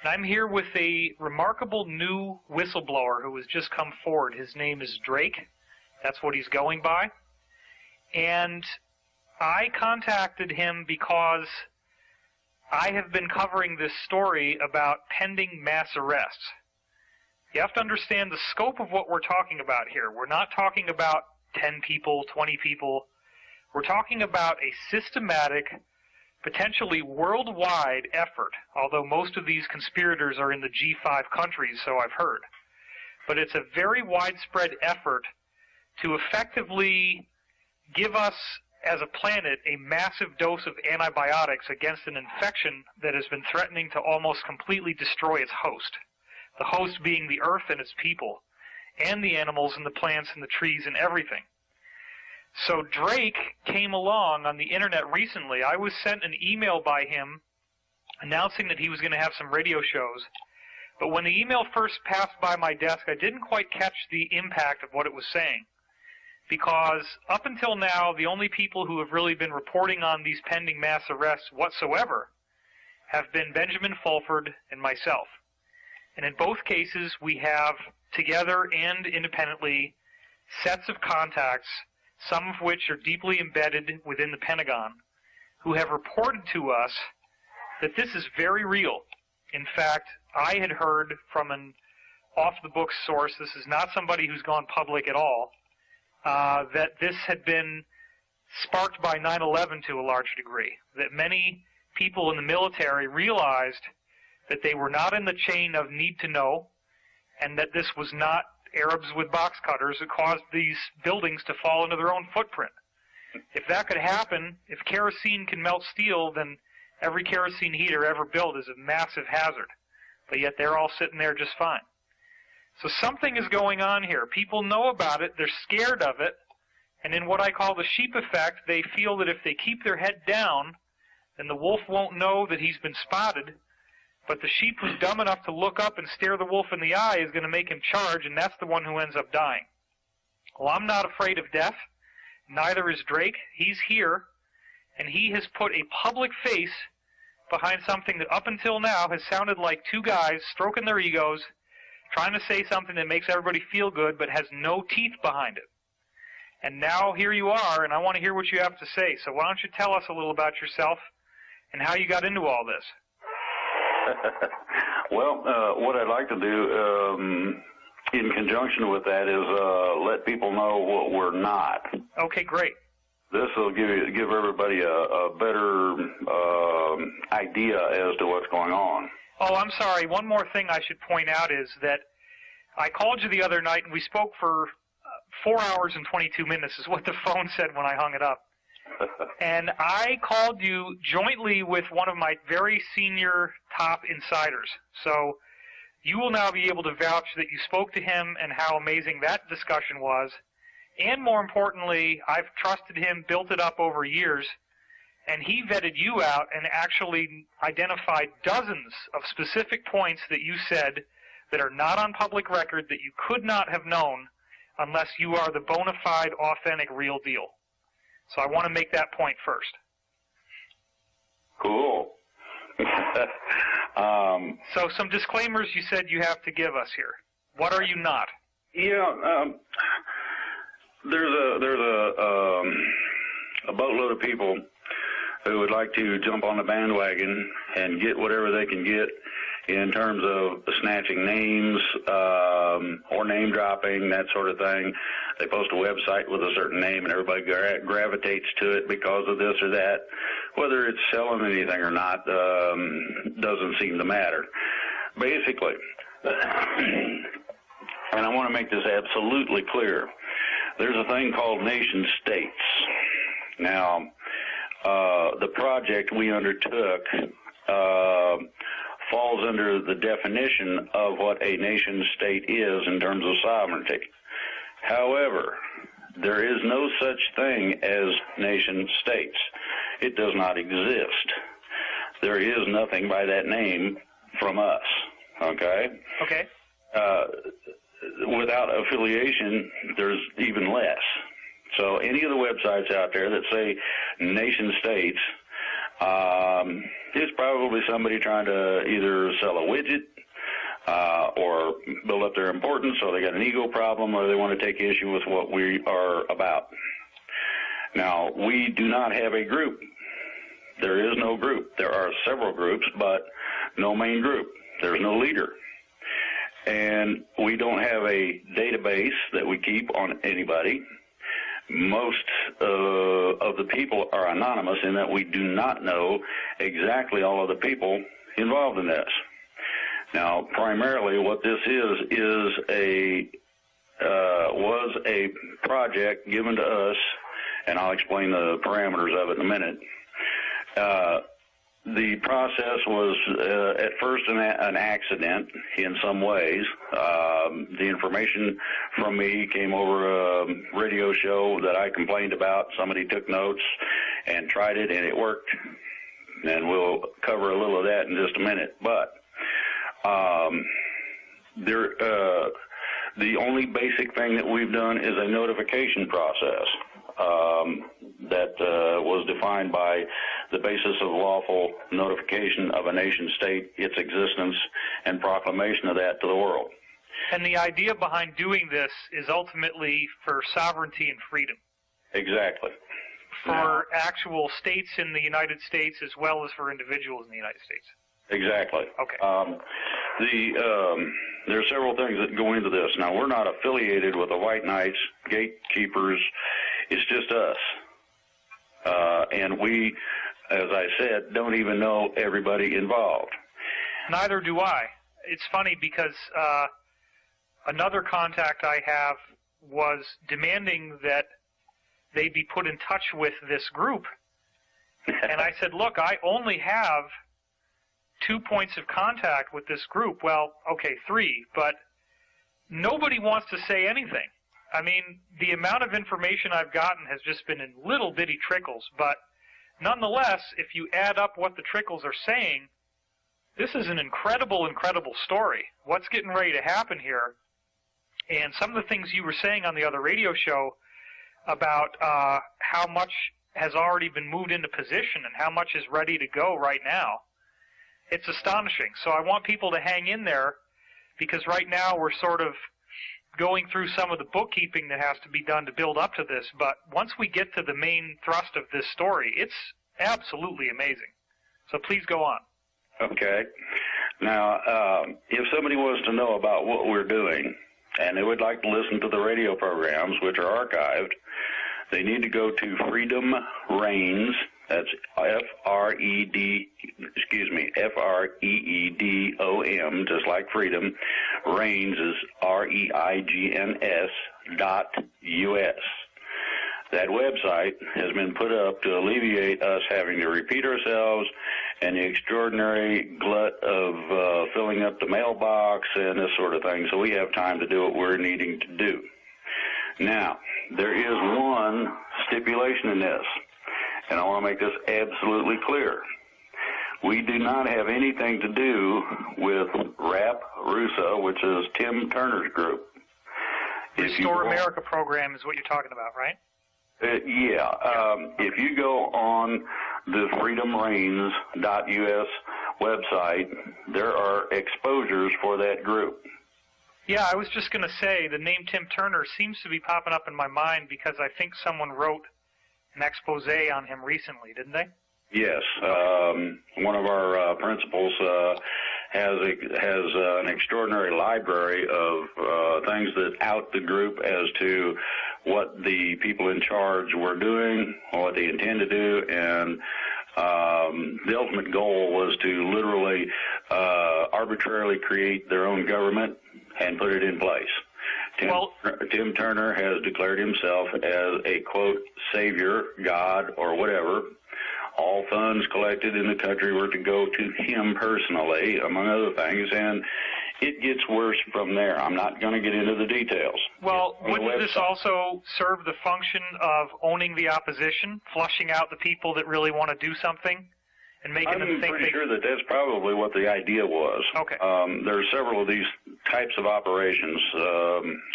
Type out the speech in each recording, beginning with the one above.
I'm here with a remarkable new whistleblower who has just come forward. His name is Drake. That's what he's going by. And I contacted him because I have been covering this story about pending mass arrests. You have to understand the scope of what we're talking about here. We're not talking about 10 people, 20 people. We're talking about a systematic, potentially worldwide effort, although most of these conspirators are in the G5 countries, so I've heard. But it's a very widespread effort to effectively give us, as a planet, a massive dose of antibiotics against an infection that has been threatening to almost completely destroy its host. The host being the earth and its people, and the animals and the plants and the trees and everything. So Drake came along on the internet recently. I was sent an email by him announcing that he was going to have some radio shows. But when the email first passed by my desk, I didn't quite catch the impact of what it was saying. Because up until now, the only people who have really been reporting on these pending mass arrests whatsoever have been Benjamin Fulford and myself. And in both cases, we have, together and independently, sets of contacts, some of which are deeply embedded within the Pentagon, who have reported to us that this is very real. In fact, I had heard from an off-the-books source, this is not somebody who's gone public at all, that this had been sparked by 9/11 to a large degree, that many people in the military realized that they were not in the chain of need to know, and that this was not Arabs with box cutters that caused these buildings to fall into their own footprint. If that could happen, if kerosene can melt steel, then every kerosene heater ever built is a massive hazard. But yet they're all sitting there just fine. So something is going on here. People know about it, they're scared of it, and in what I call the sheep effect, they feel that if they keep their head down, then the wolf won't know that he's been spotted, but the sheep who's dumb enough to look up and stare the wolf in the eye is going to make him charge, and that's the one who ends up dying. Well, I'm not afraid of death. Neither is Drake. He's here, and he has put a public face behind something that up until now has sounded like two guys stroking their egos, trying to say something that makes everybody feel good but has no teeth behind it. And now here you are, and I want to hear what you have to say. So why don't you tell us a little about yourself and how you got into all this? Well, what I'd like to do in conjunction with that is let people know what we're not. Okay, great. This will give everybody a better idea as to what's going on. Oh, I'm sorry. One more thing I should point out is that I called you the other night and we spoke for 4 hours and 22 minutes is what the phone said when I hung it up. And I called you jointly with one of my very senior top insiders. So you will now be able to vouch that you spoke to him and how amazing that discussion was. And more importantly, I've trusted him, built it up over years, and he vetted you out and actually identified dozens of specific points that you said that are not on public record that you could not have known unless you are the bona fide, authentic, real deal. So I want to make that point first. Cool. So some disclaimers you said you have to give us here. What are you not? Yeah, there's a boatload of people who would like to jump on the bandwagon and get whatever they can get in terms of snatching names or name dropping, that sort of thing. They post a website with a certain name and everybody gravitates to it because of this or that. Whether it's selling anything or not doesn't seem to matter. Basically, and I want to make this absolutely clear, there's a thing called nation states. Now, the project we undertook falls under the definition of what a nation state is in terms of sovereignty. However, there is no such thing as nation states. It does not exist. There is nothing by that name from us, okay? Okay. Without affiliation, there's even less. So any of the websites out there that say nation states It's probably somebody trying to either sell a widget or build up their importance, or they got an ego problem, or they want to take issue with what we are about. Now, we do not have a group. There is no group. There are several groups, but no main group. There's no leader. And we don't have a database that we keep on anybody. Most of the people are anonymous in that we do not know exactly all of the people involved in this. Now, primarily what this was a project given to us, and I'll explain the parameters of it in a minute. The process was at first an accident in some ways. The information from me came over a radio show that I complained about. Somebody took notes and tried it, and it worked. And we'll cover a little of that in just a minute. But the only basic thing that we've done is a notification process that was defined by the basis of lawful notification of a nation state, its existence, and proclamation of that to the world. And the idea behind doing this is ultimately for sovereignty and freedom. Exactly. For actual states in the United States as well as for individuals in the United States. Exactly. Okay. There are several things that go into this. Now, we're not affiliated with the White Knights, gatekeepers. It's just us. And we, as I said, don't even know everybody involved. Neither do I. It's funny because another contact I have was demanding that they be put in touch with this group. And I said, look, I only have 2 points of contact with this group. Well, okay, 3, but nobody wants to say anything. I mean, the amount of information I've gotten has just been in little bitty trickles, but nonetheless, if you add up what the trickles are saying, this is an incredible, incredible story. What's getting ready to happen here? And some of the things you were saying on the other radio show about how much has already been moved into position and how much is ready to go right now, it's astonishing. So I want people to hang in there, because right now we're sort of going through some of the bookkeeping that has to be done to build up to this. But once we get to the main thrust of this story, it's absolutely amazing. So please go on. Okay. Now, if somebody wants to know about what we're doing, and they would like to listen to the radio programs, which are archived, they need to go to Freedom Reigns. That's Freedom, just like freedom. Reigns is REIGNS.US. That website has been put up to alleviate us having to repeat ourselves and the extraordinary glut of filling up the mailbox and this sort of thing, so we have time to do what we're needing to do. Now, there is one stipulation in this, and I want to make this absolutely clear. We do not have anything to do with RAP Rusa, which is Tim Turner's group. Restore America program is what you're talking about, right? If you go on the freedomreigns.us website, there are exposures for that group. Yeah, I was just going to say the name Tim Turner seems to be popping up in my mind because I think someone wrote an expose on him recently, didn't they? Yes. One of our principals has an extraordinary library of things that out the group as to what the people in charge were doing, what they intend to do, and the ultimate goal was to literally arbitrarily create their own government and put it in place. Tim Turner has declared himself as a, quote, savior, God, or whatever. All funds collected in the country were to go to him personally, among other things, and it gets worse from there. I'm not going to get into the details. Well, wouldn't this also serve the function of owning the opposition, flushing out the people that really want to do something, and making them think I'm pretty sure that that's probably what the idea was. Okay. There are several of these types of operations.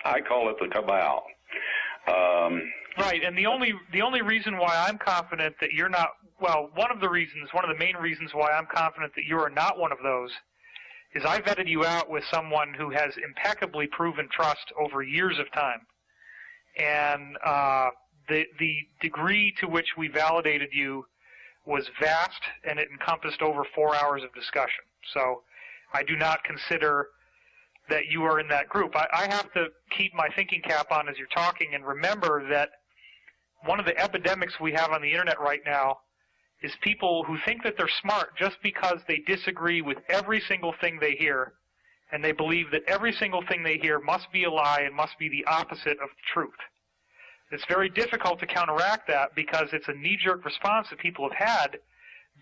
I call it the cabal. Right, and the only reason why I'm confident that you're not well, one of the main reasons why I'm confident that you are not one of those is I vetted you out with someone who has impeccably proven trust over years of time. And the degree to which we validated you was vast, and it encompassed over 4 hours of discussion. So I do not consider that you are in that group. I have to keep my thinking cap on as you're talking and remember that one of the epidemics we have on the internet right now is people who think that they're smart just because they disagree with every single thing they hear, and they believe that every single thing they hear must be a lie and must be the opposite of the truth. It's very difficult to counteract that because it's a knee-jerk response that people have had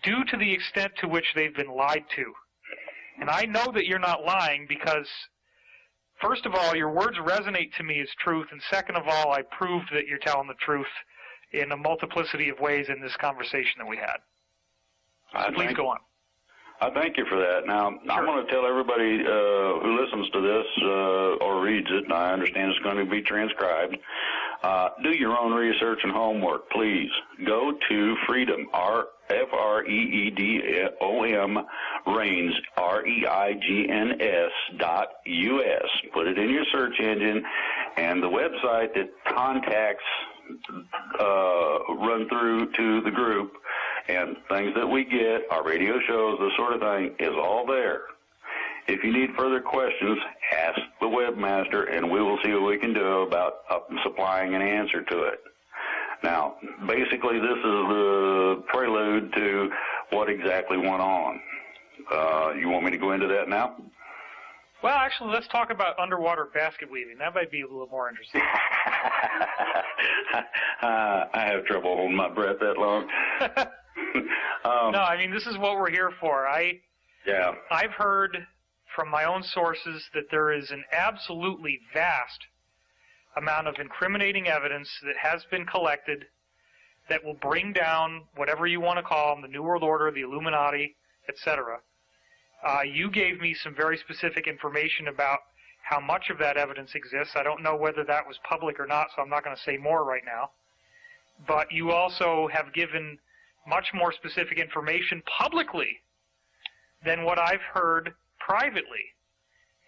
due to the extent to which they've been lied to. And I know that you're not lying because, first of all, your words resonate to me as truth, and second of all, I proved that you're telling the truth in a multiplicity of ways in this conversation that we had. So please go on. I thank you for that. Now, sure. I'm going to tell everybody who listens to this or reads it, and I understand it's going to be transcribed, do your own research and homework, please. Go to Freedom, Freedom, Reigns, REIGNS.US. Put it in your search engine, and the website that contacts run through to the group and things that we get, our radio shows, this sort of thing, is all there. If you need further questions, ask the webmaster, and we will see what we can do about supplying an answer to it. Now, basically, this is the prelude to what exactly went on. You want me to go into that now? Well, actually, let's talk about underwater basket weaving. That might be a little more interesting. I have trouble holding my breath that long. No, I mean, this is what we're here for. I've heard from my own sources that there is an absolutely vast amount of incriminating evidence that has been collected that will bring down whatever you want to call them, the New World Order, the Illuminati, etc. You gave me some very specific information about how much of that evidence exists. I don't know whether that was public or not, so I'm not going to say more right now. But you also have given much more specific information publicly than what I've heard privately.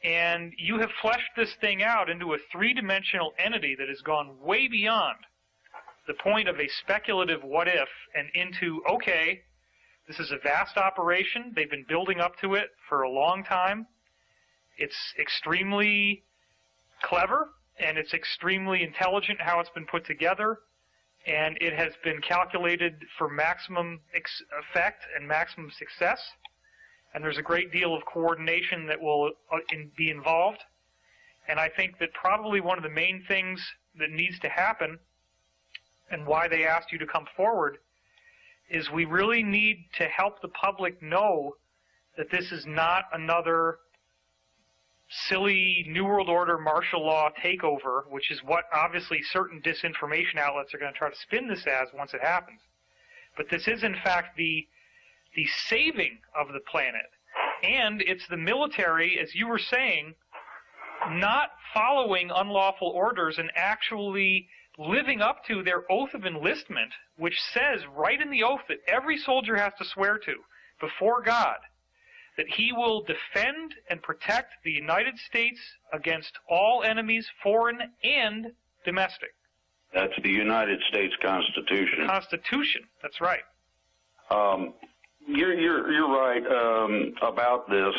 And you have fleshed this thing out into a three-dimensional entity that has gone way beyond the point of a speculative what if and into, okay, this is a vast operation. They've been building up to it for a long time. It's extremely clever, and it's extremely intelligent how it's been put together, and it has been calculated for maximum effect and maximum success. And there's a great deal of coordination that will be involved. And I think that probably one of the main things that needs to happen, and why they asked you to come forward, is we really need to help the public know that this is not another silly New World Order martial law takeover, which is what obviously certain disinformation outlets are going to try to spin this as once it happens. But this is, in fact, the saving of the planet. And it's the military, as you were saying, not following unlawful orders and actually living up to their oath of enlistment, which says right in the oath that every soldier has to swear to before God that he will defend and protect the United States against all enemies, foreign and domestic. That's the United States Constitution. The Constitution, that's right. You're right about this.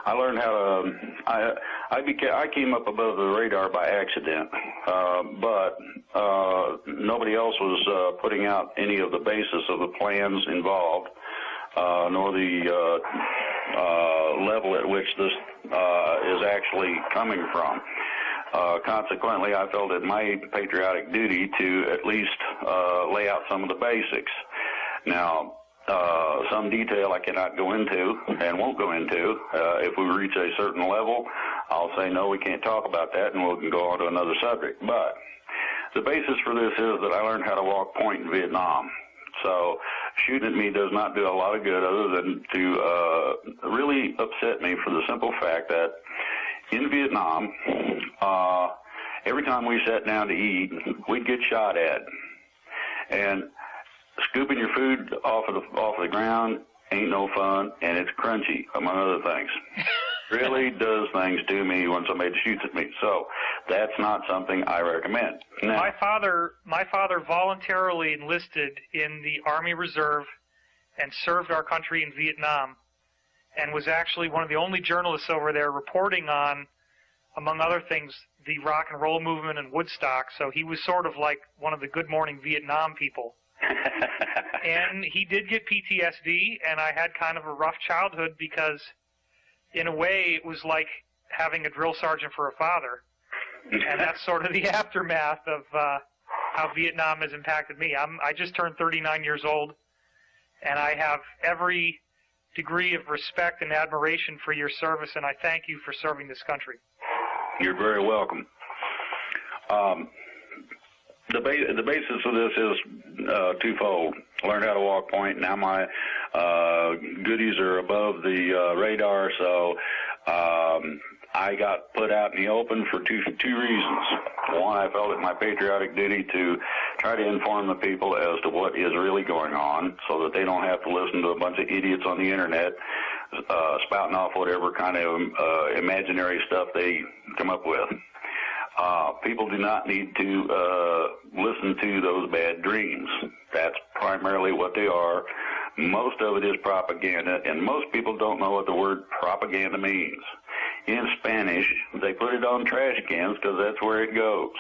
I learned how to. I came up above the radar by accident, but nobody else was putting out any of the basis of the plans involved, nor the level at which this is actually coming from. Consequently, I felt it my patriotic duty to at least lay out some of the basics. Now, some detail I cannot go into and won't go into. If we reach a certain level, I'll say, no, we can't talk about that, and we can go on to another subject. But the basis for this is that I learned how to walk point in Vietnam. So shooting at me does not do a lot of good other than to really upset me for the simple fact that in Vietnam, every time we sat down to eat, we'd get shot at. And Scooping your food off the ground ain't no fun, and it's crunchy, among other things. Really does things to me when somebody shoots at me. So that's not something I recommend. Now, my father voluntarily enlisted in the Army Reserve and served our country in Vietnam, and was actually one of the only journalists over there reporting on, among other things, the rock and roll movement in Woodstock. So he was sort of like one of the Good Morning Vietnam people. And he did get PTSD, and I had kind of a rough childhood because, in a way, it was like having a drill sergeant for a father. And that's sort of the aftermath of how Vietnam has impacted me. I just turned 39 years old, and I have every degree of respect and admiration for your service, and I thank you for serving this country. You're very welcome. The basis of this is twofold. Learned how to walk point. Now my goodies are above the radar, so I got put out in the open for two reasons. One, I felt it my patriotic duty to try to inform the people as to what is really going on so that they don't have to listen to a bunch of idiots on the internet spouting off whatever kind of imaginary stuff they come up with. People do not need to listen to those bad dreams. That's primarily what they are. Most of it is propaganda, and most people don't know what the word propaganda means. In Spanish, they put it on trash cans because that's where it goes.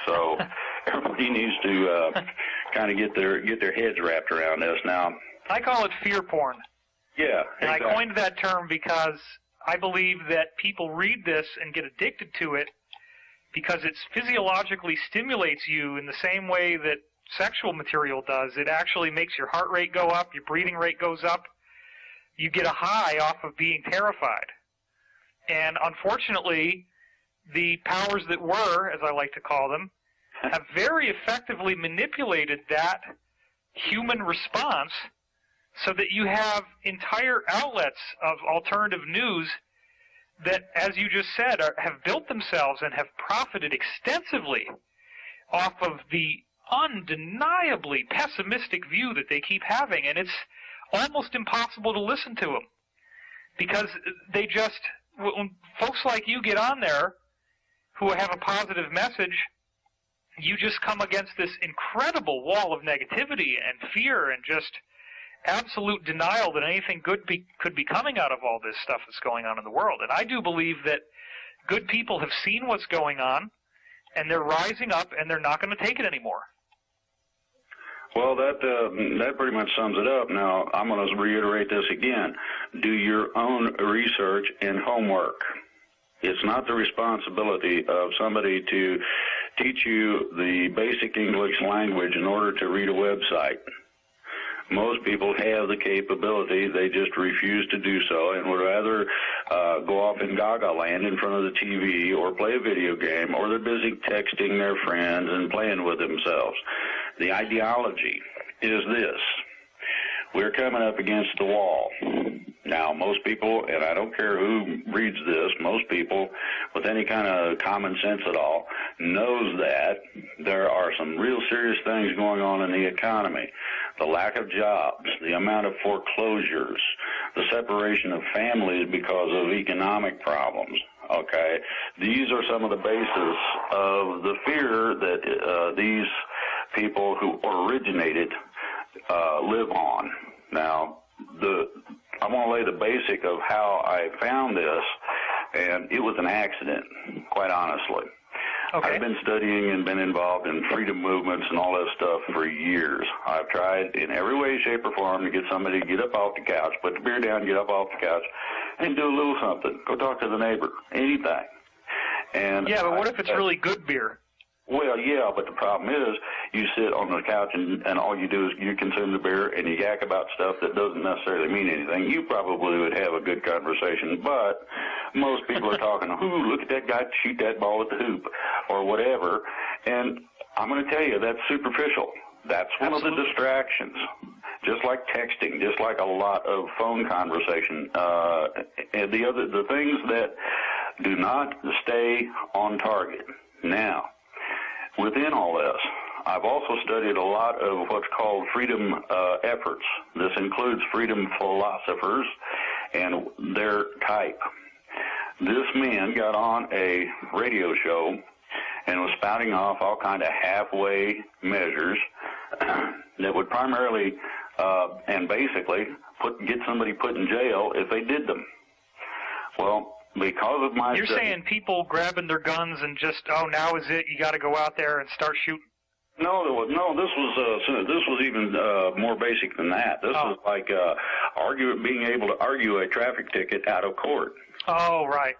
So everybody needs to kind of get their heads wrapped around this. Now, I call it fear porn. Yeah, and exactly. I coined that term because I believe that people read this and get addicted to it because it physiologically stimulates you in the same way that sexual material does. It actually makes your heart rate go up, your breathing rate goes up. You get a high off of being terrified. And unfortunately, the powers that were, as I like to call them, have very effectively manipulated that human response so that you have entire outlets of alternative news that, as you just said, have built themselves and have profited extensively off of the undeniably pessimistic view that they keep having. And it's almost impossible to listen to them because they just, when folks like you get on there who have a positive message, you just come against this incredible wall of negativity and fear and just absolute denial that anything good could be coming out of all this stuff that's going on in the world. And I do believe that good people have seen what's going on, and they're rising up, and they're not going to take it anymore. Well, that pretty much sums it up. Now, I'm going to reiterate this again. Do your own research and homework. It's not the responsibility of somebody to teach you the basic English language in order to read a website. Most people have the capability, they just refuse to do so and would rather go off in gaga land in front of the TV or play a video game, or they're busy texting their friends and playing with themselves. The ideology is this. We're coming up against the wall. Now, most people, and I don't care who reads this, most people with any kind of common sense at all knows that there are some real serious things going on in the economy. The lack of jobs, the amount of foreclosures, the separation of families because of economic problems, okay? These are some of the basis of the fear that these people who originated live on. Now, I want to lay the basic of how I found this, and it was an accident, quite honestly. Okay. I've been studying and been involved in freedom movements and all that stuff for years. I've tried in every way, shape, or form to get somebody to get up off the couch, put the beer down, get up off the couch, and do a little something. Go talk to the neighbor, anything. And yeah, but what if it's really good beer? Well, yeah, but the problem is you sit on the couch and all you do is you consume the beer and you yak about stuff that doesn't necessarily mean anything. You probably would have a good conversation, but most people are talking, ooh, look at that guy shoot that ball at the hoop or whatever. And I'm going to tell you, that's superficial. That's one of the distractions, just like texting, just like a lot of phone conversation. And the things that do not stay on target. Now, within all this, I've also studied a lot of what's called freedom efforts. This includes freedom philosophers and their type. This man got on a radio show and was spouting off all kind of halfway measures that would primarily and basically get somebody put in jail if they did them. Well, because of my You're saying people grabbing their guns and just, now is it, you got to go out there and start shooting? No, this was even more basic than that. This was like being able to argue a traffic ticket out of court. Oh, right.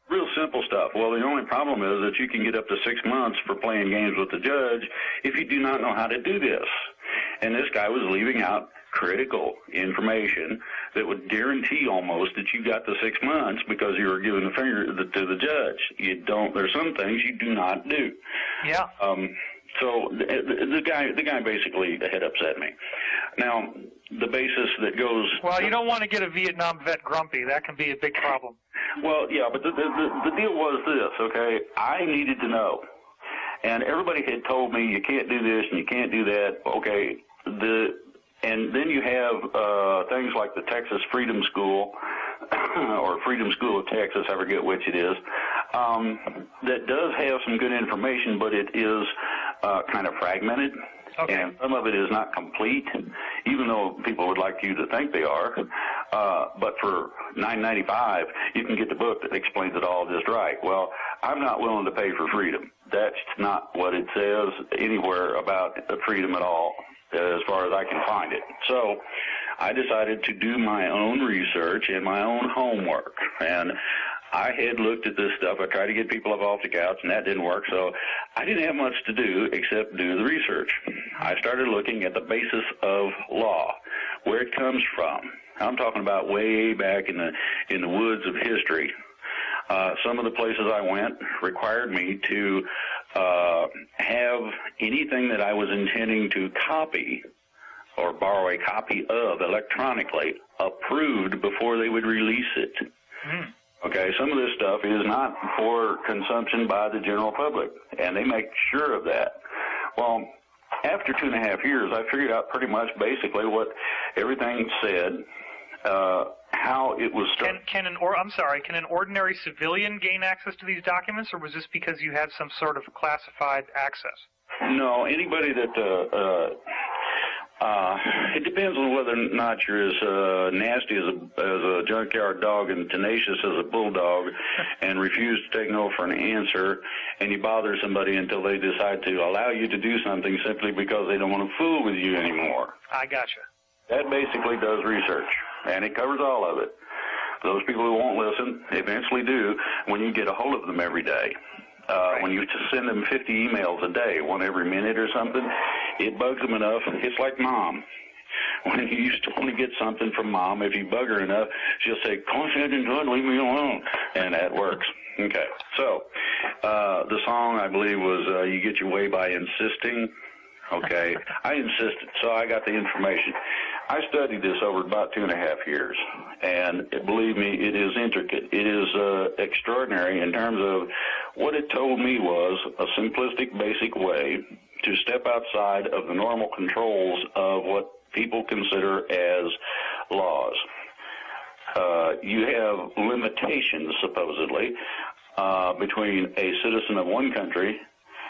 Real simple stuff. Well, the only problem is that you can get up to 6 months for playing games with the judge if you do not know how to do this. And this guy was leaving out critical information that would guarantee almost that you got the 6 months because you were giving the finger to the judge. You don't. There's some things you do not do. Yeah. So the guy basically had upset me. Now, the basis that goes... Well, you don't want to get a Vietnam vet grumpy. That can be a big problem. Well, yeah, but the deal was this, okay? I needed to know. And everybody had told me you can't do this and you can't do that. Okay, and then you have things like the Texas Freedom School or Freedom School of Texas, I forget which it is, that does have some good information, but it is kind of fragmented. Okay. And some of it is not complete, even though people would like you to think they are. But for $9.95, you can get the book that explains it all just right. Well, I'm not willing to pay for freedom. That's not what it says anywhere about freedom at all, as far as I can find it. So I decided to do my own research and my own homework. And I had looked at this stuff. I tried to get people up off the couch, and that didn't work. So I didn't have much to do except do the research. I started looking at the basis of law, where it comes from. I'm talking about way back in the woods of history. Some of the places I went required me to have anything that I was intending to copy or borrow a copy of electronically approved before they would release it. Mm. Okay, some of this stuff is not for consumption by the general public, and they make sure of that. Well, after 2.5 years, I figured out pretty much basically what everything said, how it was started. Can an ordinary civilian gain access to these documents, or was this because you had some sort of classified access? No, anybody that it depends on whether or not you're as nasty as a junkyard dog and tenacious as a bulldog and refuse to take no for an answer, and you bother somebody until they decide to allow you to do something simply because they don't want to fool with you anymore. I gotcha. That basically does research, and it covers all of it. Those people who won't listen eventually do when you get a hold of them every day. Right. When you send them 50 emails a day, one every minute or something, it bugs them enough. It's like Mom. When you used to want to get something from Mom, if you bug her enough, she'll say, "Consent and good, leave me alone," and that works. Okay, so the song, I believe, was "You Get Your Way by Insisting." Okay, I insisted, so I got the information. I studied this over about 2.5 years, and believe me, it is intricate. It is extraordinary in terms of what it told me was a simplistic, basic way to step outside of the normal controls of what people consider as laws. You have limitations, supposedly, between a citizen of one country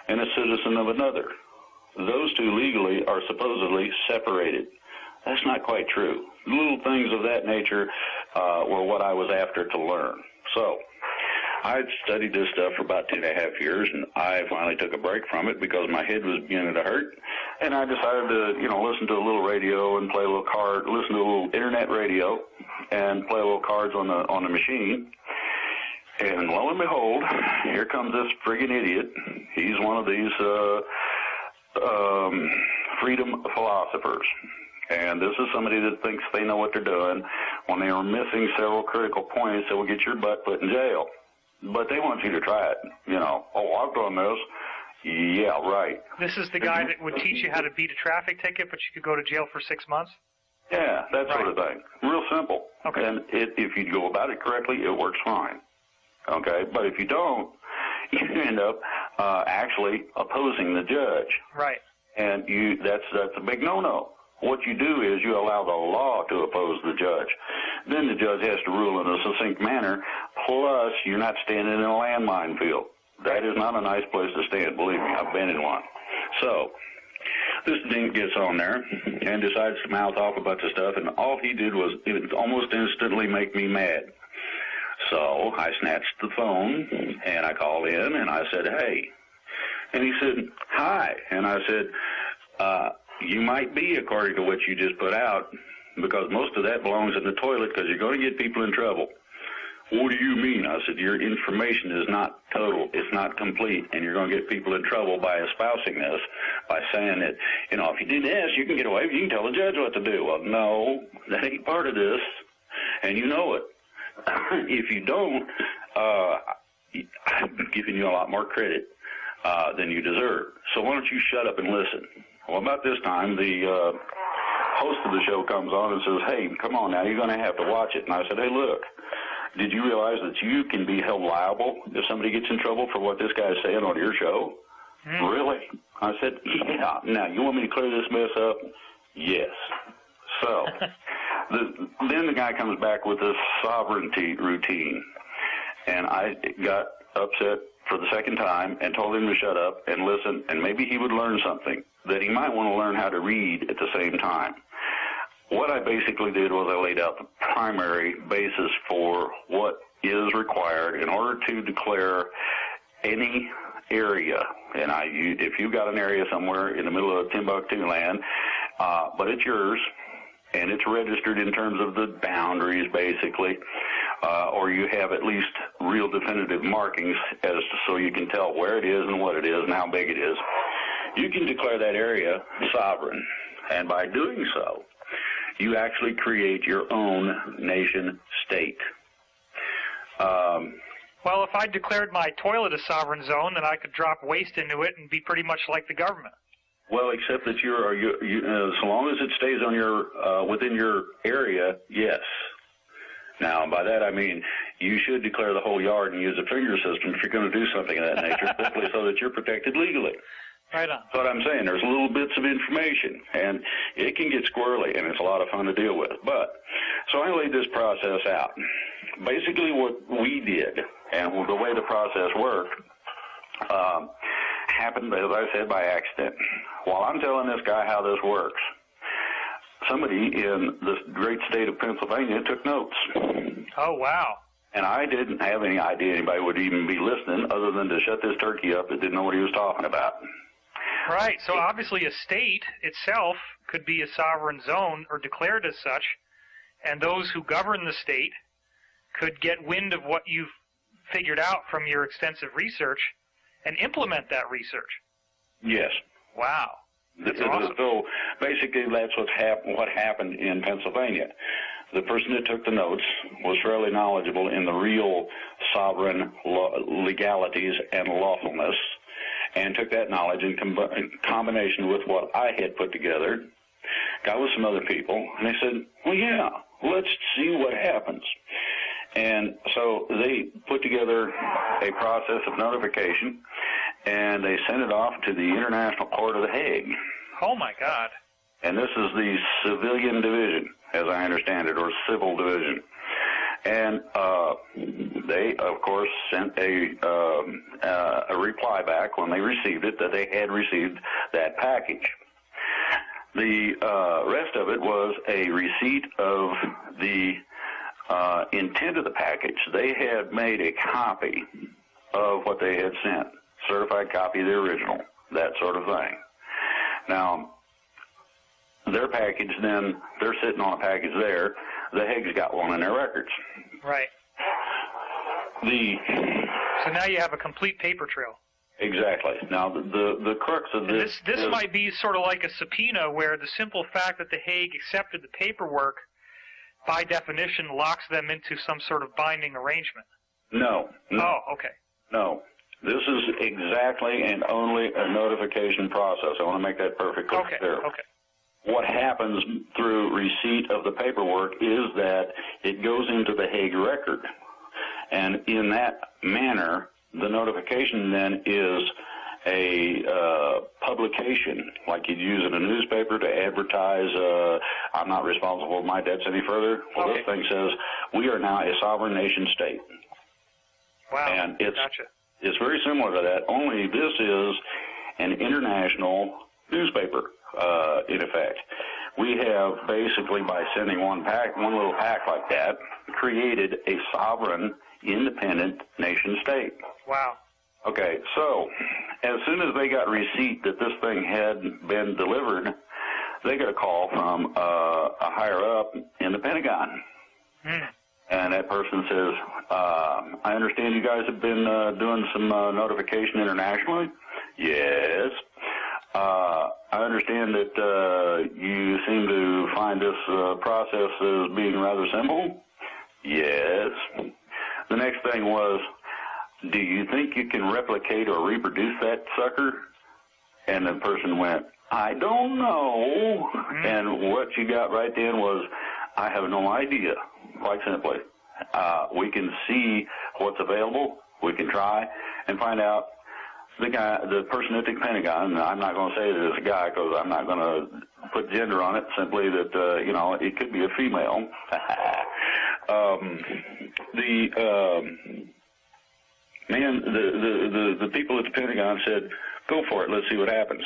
and a citizen of another. Those two legally are supposedly separated. That's not quite true. Little things of that nature were what I was after to learn. So I studied this stuff for about 2.5 years, and I finally took a break from it because my head was beginning to hurt. And I decided to, listen to a little radio and play a little card, listen to a little internet radio and play a little cards on the machine. And lo and behold, here comes this friggin' idiot. He's one of these freedom philosophers. And this is somebody that thinks they know what they're doing. When they are missing several critical points, they will get your butt put in jail. But they want you to try it. I've done this. Yeah, right. This is the guy that would teach you how to beat a traffic ticket, but you could go to jail for 6 months? Yeah, that sort of thing. Real simple. Okay. And if you go about it correctly, it works fine. Okay? But if you don't, you end up actually opposing the judge. Right. And that's a big no-no. What you do is you allow the law to oppose the judge. Then the judge has to rule in a succinct manner, plus you're not standing in a landmine field. That is not a nice place to stand, believe me. I've been in one. So this dink gets on there and decides to mouth off about the stuff, and all he did was almost instantly make me mad. So I snatched the phone, and I called in, and I said, hey. And he said, hi. And I said, you might be, according to what you just put out, because most of that belongs in the toilet because you're going to get people in trouble. What do you mean? I said, your information is not total. It's not complete, and you're going to get people in trouble by espousing this, by saying that, if you do this, you can get away. You can tell the judge what to do. Well, no, that ain't part of this, and you know it. If you don't, I'm giving you a lot more credit than you deserve. So why don't you shut up and listen? Well, about this time, the host of the show comes on and says, hey, come on now, you're going to have to watch it. And I said, hey, look, did you realize that you can be held liable if somebody gets in trouble for what this guy's saying on your show? Really? I said, yeah. Now, you want me to clear this mess up? Yes. So then the guy comes back with this sovereignty routine, and I got upset for the second time and told him to shut up and listen, and maybe he would learn something, that he might want to learn how to read at the same time. What I basically did was I laid out the primary basis for what is required in order to declare any area. And if you've got an area somewhere in the middle of Timbuktu land, but it's yours, and it's registered in terms of the boundaries, basically, or you have at least real definitive markings so you can tell where it is and what it is and how big it is, you can declare that area sovereign. And by doing so, you actually create your own nation state. Well, if I declared my toilet a sovereign zone, then I could drop waste into it and be pretty much like the government. Well, except that so long as it stays on within your area, yes. Now, by that I mean you should declare the whole yard and use a finger system if you're going to do something of that nature, simply so that you're protected legally. Right on. That's what I'm saying. There's little bits of information, and it can get squirrely, and it's a lot of fun to deal with. So I laid this process out. Basically what we did, and the way the process worked, happened, as I said, by accident. While I'm telling this guy how this works, somebody in this great state of Pennsylvania took notes. Oh, wow. And I didn't have any idea anybody would even be listening other than to shut this turkey up that didn't know what he was talking about. Right. So obviously a state itself could be a sovereign zone or declared as such, and those who govern the state could get wind of what you've figured out from your extensive research and implement that research. Yes. Wow. That's awesome. So basically that's what happened in Pennsylvania. The person that took the notes was fairly knowledgeable in the real sovereign legalities and lawfulness, and took that knowledge in combination with what I had put together, got with some other people, and they said, well, yeah, let's see what happens. And so they put together a process of notification, and they sent it off to the International Court of The Hague. Oh, my God. And this is the civilian division, as I understand it, or civil division. And they, of course, sent a reply back when they received it that they had received that package. The rest of it was a receipt of the intent of the package. They had made a copy of what they had sent, certified copy of the original, that sort of thing. Now, their package then, they're sitting on a package there. The Hague's got one in their records. Right. So now you have a complete paper trail. Exactly. Now, the crux of this might be sort of like a subpoena where the simple fact that the Hague accepted the paperwork, by definition, locks them into some sort of binding arrangement. No. Oh, okay. No. This is exactly and only a notification process. I want to make that perfectly clear. Okay. What happens through receipt of the paperwork is that it goes into the Hague record. And in that manner, the notification then is a publication, like you'd use in a newspaper to advertise, I'm not responsible for my debts any further. Well, Okay. this thing says, we are now a sovereign nation state. Wow. And it's, Gotcha. it's very similar to that, only this is an international newspaper, in effect. We have basically, by sending one little pack like that, created a sovereign, independent nation state. Wow. Okay, so as soon as they got receipt that this thing had been delivered, they got a call from a higher up in the Pentagon. And that person says, I understand you guys have been doing some notification internationally? Yes. I understand that you seem to find this process as being rather simple? Yes. The next thing was, do you think you can replicate or reproduce that sucker? And the person went, I don't know. And what you got right then was, I have no idea, quite simply. We can see what's available. We can try and find out. The person at the Pentagon, I'm not going to say that it's a guy because I'm not going to put gender on it, simply that, it could be a female. The people at the Pentagon said, go for it, let's see what happens.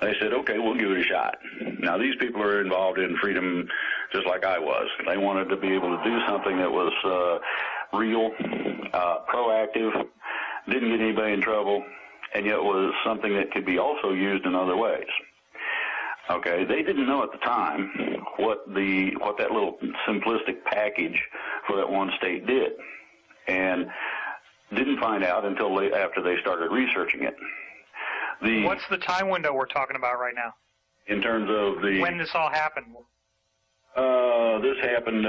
They said, okay, we'll give it a shot. Now, these people are involved in freedom just like I was. They wanted to be able to do something that was real, proactive, didn't get anybody in trouble, and yet was something that could be also used in other ways. Okay, they didn't know at the time what that little simplistic package for that one state did, and didn't find out until after they started researching it. What's the time window we're talking about right now? In terms of when this all happened? This happened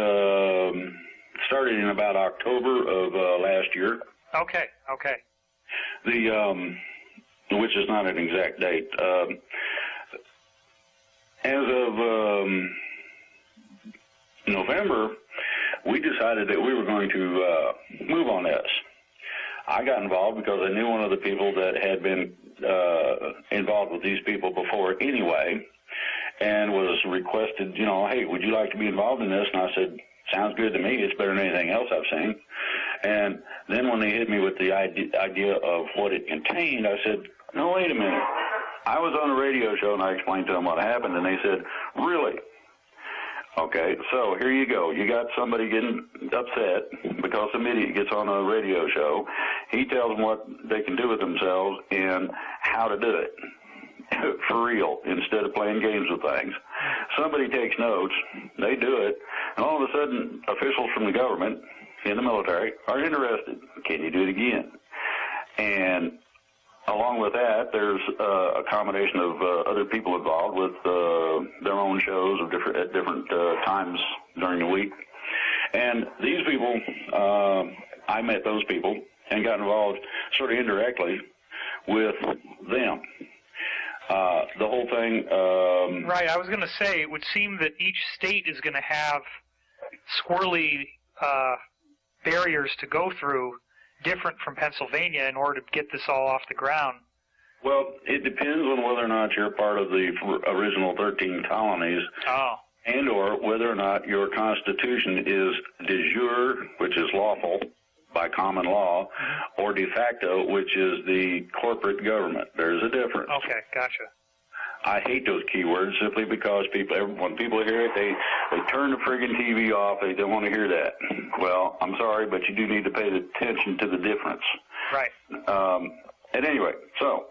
started in about October of last year. Okay. Which is not an exact date. As of November, we decided that we were going to move on this. I got involved because I knew one of the people that had been involved with these people before anyway, and was requested, hey, would you like to be involved in this? And I said, sounds good to me. It's better than anything else I've seen. And then when they hit me with the idea of what it contained, I said, no, wait a minute. I was on a radio show, and I explained to them what happened, and they said, really? Okay, so here you go. You got somebody getting upset because some idiot gets on a radio show. He tells them what they can do with themselves and how to do it for real instead of playing games with things. Somebody takes notes, they do it, and all of a sudden officials from the government in the military are interested. Can you do it again? And along with that, there's a combination of other people involved with their own shows at different times during the week. And these people, I met those people and got involved sort of indirectly with them. The whole thing... right, I was going to say, it would seem that each state is going to have squirrely barriers to go through different from Pennsylvania in order to get this all off the ground. Well, it depends on whether or not you're part of the original 13 colonies, and or whether or not your constitution is de jure, which is lawful by common law, or de facto, which is the corporate government. There's a difference. Okay, gotcha. I hate those keywords simply because when people hear it, they turn the friggin' TV off. They don't want to hear that. Well, I'm sorry, but you do need to pay attention to the difference. Right. At any rate, so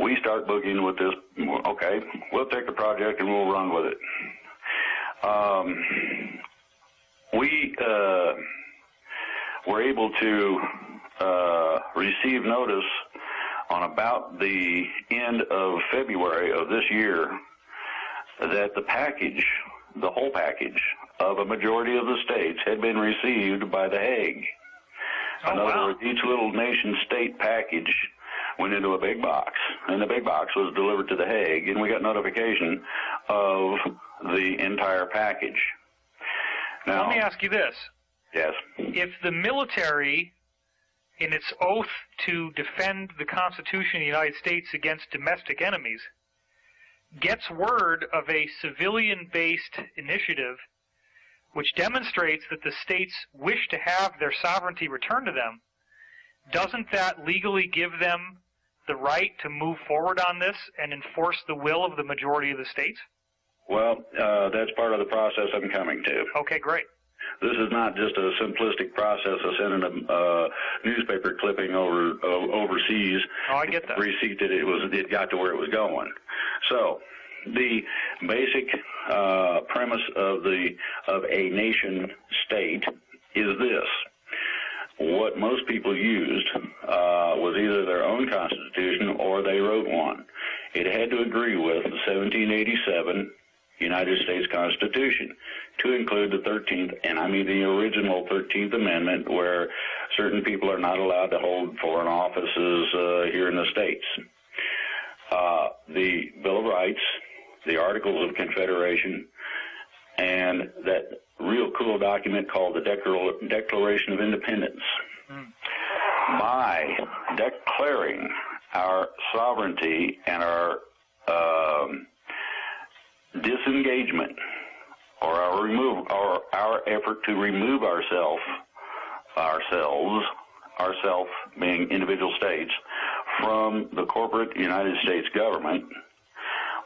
we start boogieing with this. Okay, we'll take the project and we'll run with it. We were able to receive notice on about the end of February of this year that the whole package of a majority of the states had been received by The Hague. In other words, each little nation-state package went into a big box, and the big box was delivered to The Hague, and we got notification of the entire package. Now, let me ask you this. Yes. If the military in its oath to defend the Constitution of the United States against domestic enemies, gets word of a civilian-based initiative which demonstrates that the states wish to have their sovereignty returned to them, doesn't that legally give them the right to move forward on this and enforce the will of the majority of the states? Well, that's part of the process I'm coming to. Okay, great. This is not just a simplistic process of sending a newspaper clipping overseas. Oh, I get that. Receipt that it got to where it was going. So the basic premise of a nation state is this. What most people used was either their own constitution or they wrote one. It had to agree with the 1787 United States Constitution to include the 13th, and I mean the original 13th Amendment, where certain people are not allowed to hold foreign offices here in the States. The Bill of Rights, the Articles of Confederation, and that real cool document called the Declaration of Independence. By declaring our sovereignty and our disengagement, or our effort to remove ourselves being individual states, from the corporate United States government,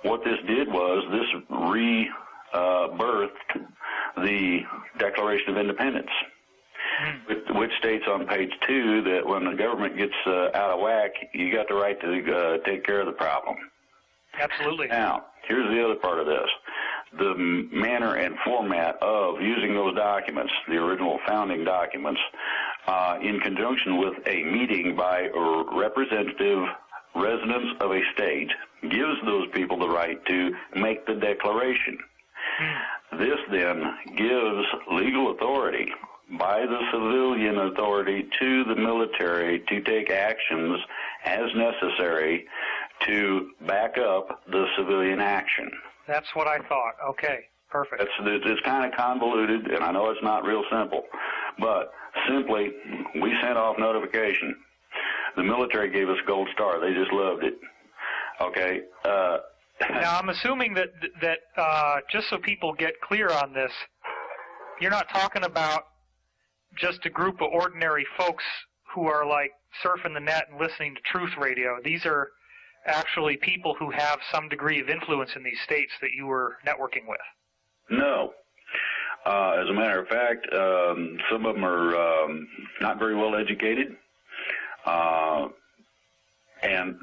what this did was this rebirthed the Declaration of Independence, which states on page 2 that when the government gets out of whack, you got the right to take care of the problem. Absolutely. Now, here's the other part of this. The manner and format of using those documents, the original founding documents, in conjunction with a meeting by representative residents of a state, gives those people the right to make the declaration. This then gives legal authority by the civilian authority to the military to take actions as necessary to back up the civilian action. That's what I thought. Okay, perfect. It's kind of convoluted, and I know it's not real simple, but simply, we sent off notification. The military gave us a gold star. They just loved it. Okay. Now, I'm assuming that just so people get clear on this, you're not talking about just a group of ordinary folks who are like surfing the net and listening to truth radio. These are actually people who have some degree of influence in these states that you were networking with. No. As a matter of fact, some of them are not very well educated. And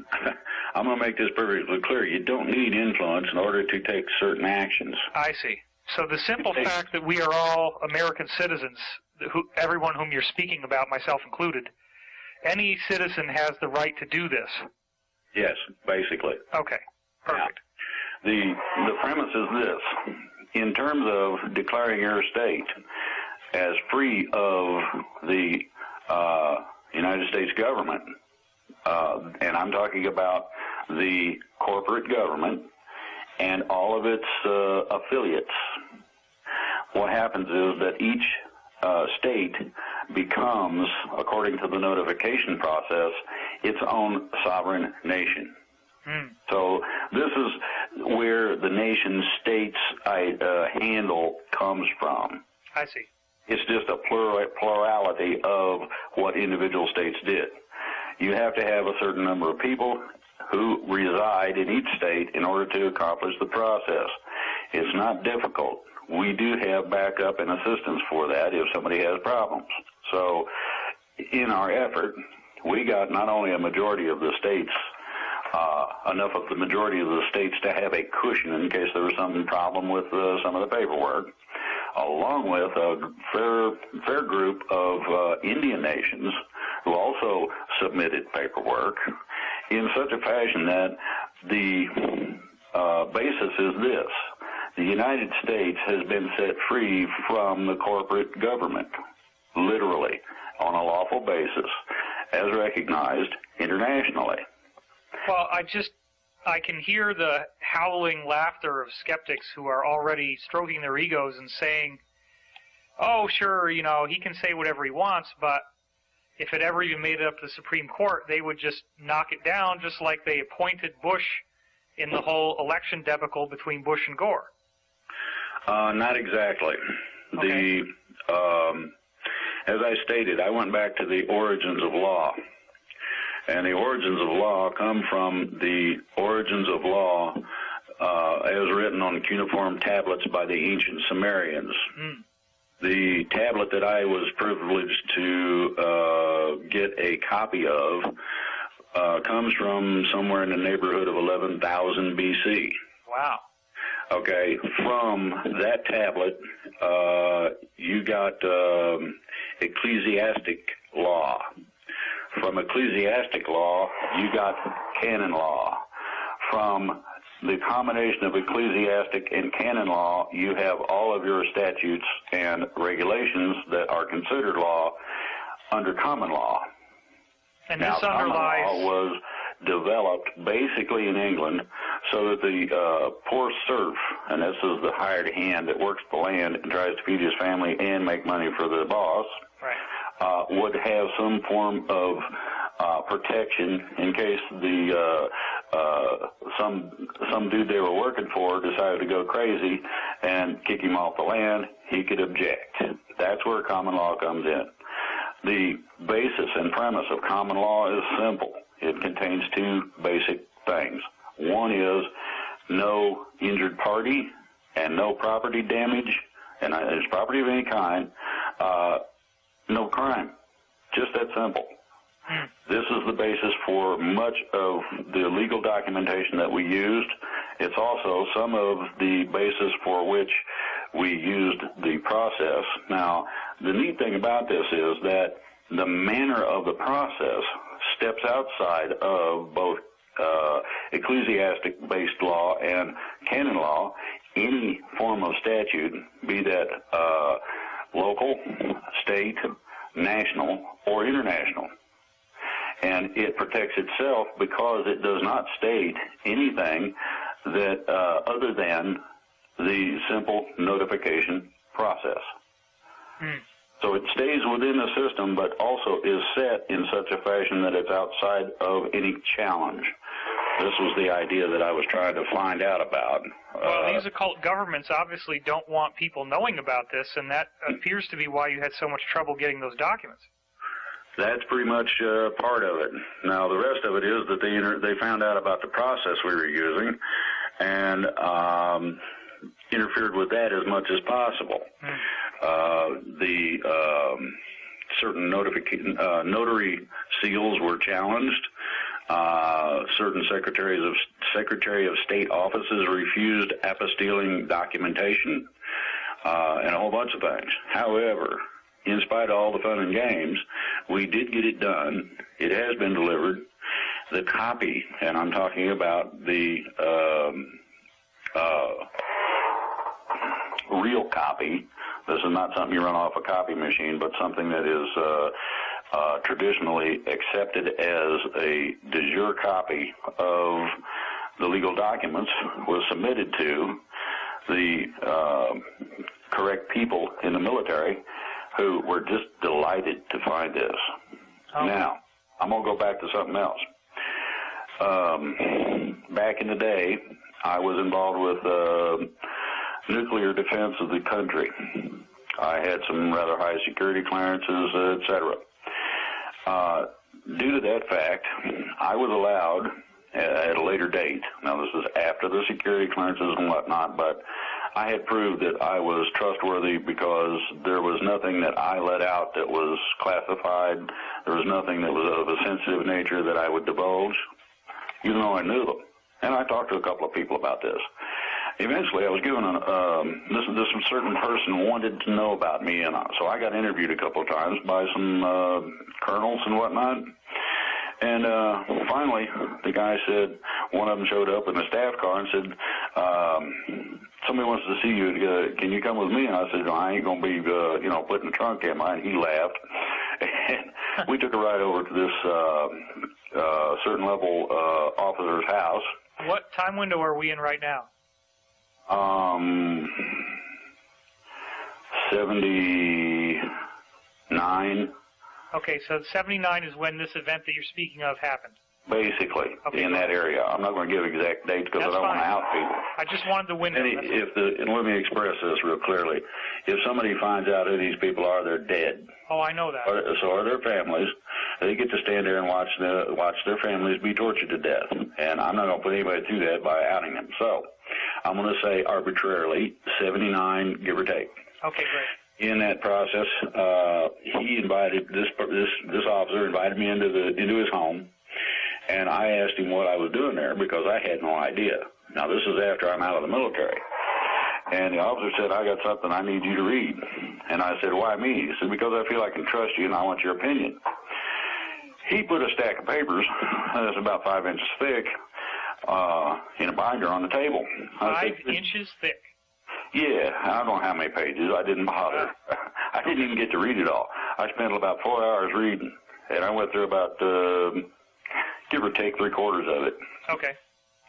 I'm going to make this perfectly clear. You don't need influence in order to take certain actions. I see. So the simple fact that we are all American citizens, everyone whom you're speaking about, myself included, any citizen has the right to do this. Yes, basically. Okay, perfect. Now, the premise is this. In terms of declaring your state as free of the United States government, and I'm talking about the corporate government and all of its affiliates, what happens is that each state becomes, according to the notification process, its own sovereign nation. So this is where the nation states handle comes from. I see. It's just a plurality of what individual states did. You have to have a certain number of people who reside in each state in order to accomplish the process. It's not difficult. We do have backup and assistance for that if somebody has problems. So in our effort, we got not only a majority of the states, enough of the majority of the states to have a cushion in case there was some problem with some of the paperwork, along with a fair group of Indian nations who also submitted paperwork in such a fashion that the basis is this. The United States has been set free from the corporate government, literally, on a lawful basis, as recognized internationally. Well, I can hear the howling laughter of skeptics who are already stroking their egos and saying, oh, sure, he can say whatever he wants, but if it ever even made it up to the Supreme Court, they would just knock it down, just like they appointed Bush in the whole election debacle between Bush and Gore. Not exactly. Okay. As I stated, I went back to the origins of law. And the origins of law come from the origins of law as written on cuneiform tablets by the ancient Sumerians. Mm. The tablet that I was privileged to get a copy of comes from somewhere in the neighborhood of 11,000 BC. Wow. Okay, from that tablet, you got ecclesiastic law. From ecclesiastic law, you got canon law. From the combination of ecclesiastic and canon law, you have all of your statutes and regulations that are considered law under common law. And now, this underlies... common law was developed basically in England so that the poor serf, and this is the hired hand that works the land and tries to feed his family and make money for the boss, right, would have some form of protection in case the some dude they were working for decided to go crazy and kick him off the land. He could object. That's where common law comes in. The basis and premise of common law is simple. It contains two basic things. One is no injured party and no property damage, and it's property of any kind, no crime. Just that simple. This is the basis for much of the legal documentation that we used. It's also some of the basis for which we used the process. Now, the neat thing about this is that the manner of the process steps outside of both ecclesiastic-based law and canon law. Any form of statute, be that local, state, national, or international. And it protects itself because it does not state anything that other than the simple notification process. So it stays within the system, but also is set in such a fashion that it's outside of any challenge. This was the idea that I was trying to find out about. Well, these occult governments obviously don't want people knowing about this, and that appears to be why you had so much trouble getting those documents. That's pretty much part of it. Now, the rest of it is that they found out about the process we were using and interfered with that as much as possible. Certain notary seals were challenged. Certain Secretary of State offices refused apostilling documentation, and a whole bunch of things. However, in spite of all the fun and games, we did get it done. It has been delivered. The copy, and I'm talking about the real copy. This is not something you run off a copy machine, but something that is traditionally accepted as a de jure copy of the legal documents, was submitted to the correct people in the military, who were just delighted to find this. Okay. Now, I'm going to go back to something else. Back in the day, I was involved with nuclear defense of the country. I had some rather high security clearances, etc. Due to that fact, I was allowed at a later date, now this is after the security clearances and whatnot, but I had proved that I was trustworthy because there was nothing that I let out that was classified. There was nothing that was of a sensitive nature that I would divulge, even though I knew them. And I talked to a couple of people about this. Eventually, I was given this certain person wanted to know about me, and so I got interviewed a couple of times by some colonels and whatnot. And finally, the guy said, one of them showed up in a staff car and said, somebody wants to see you. Can you come with me? And I said, no, I ain't going to be, put in the trunk, am I? And he laughed. And we took a ride over to this certain level officer's house. What time window are we in right now? 79. Okay, so 79 is when this event that you're speaking of happened. Basically, okay, in that area. I'm not going to give exact dates because I don't want to out people. I just wanted the window. And let me express this real clearly. If somebody finds out who these people are, they're dead. Oh, I know that. So are their families. They get to stand there and watch their families be tortured to death. And I'm not going to put anybody through that by outing them. So I'm going to say arbitrarily 79, give or take. Okay, great. In that process, he invited this officer invited me into his home. And I asked him what I was doing there because I had no idea. Now, this is after I'm out of the military. And the officer said, I got something I need you to read. And I said, why me? He said, because I feel I can trust you and I want your opinion. He put a stack of papers that's about 5 inches thick in a binder on the table. 5 inches thick? Yeah, I don't know how many pages. I didn't bother. I didn't even get to read it all. I spent about 4 hours reading. And I went through about... give or take 3/4 of it. Okay.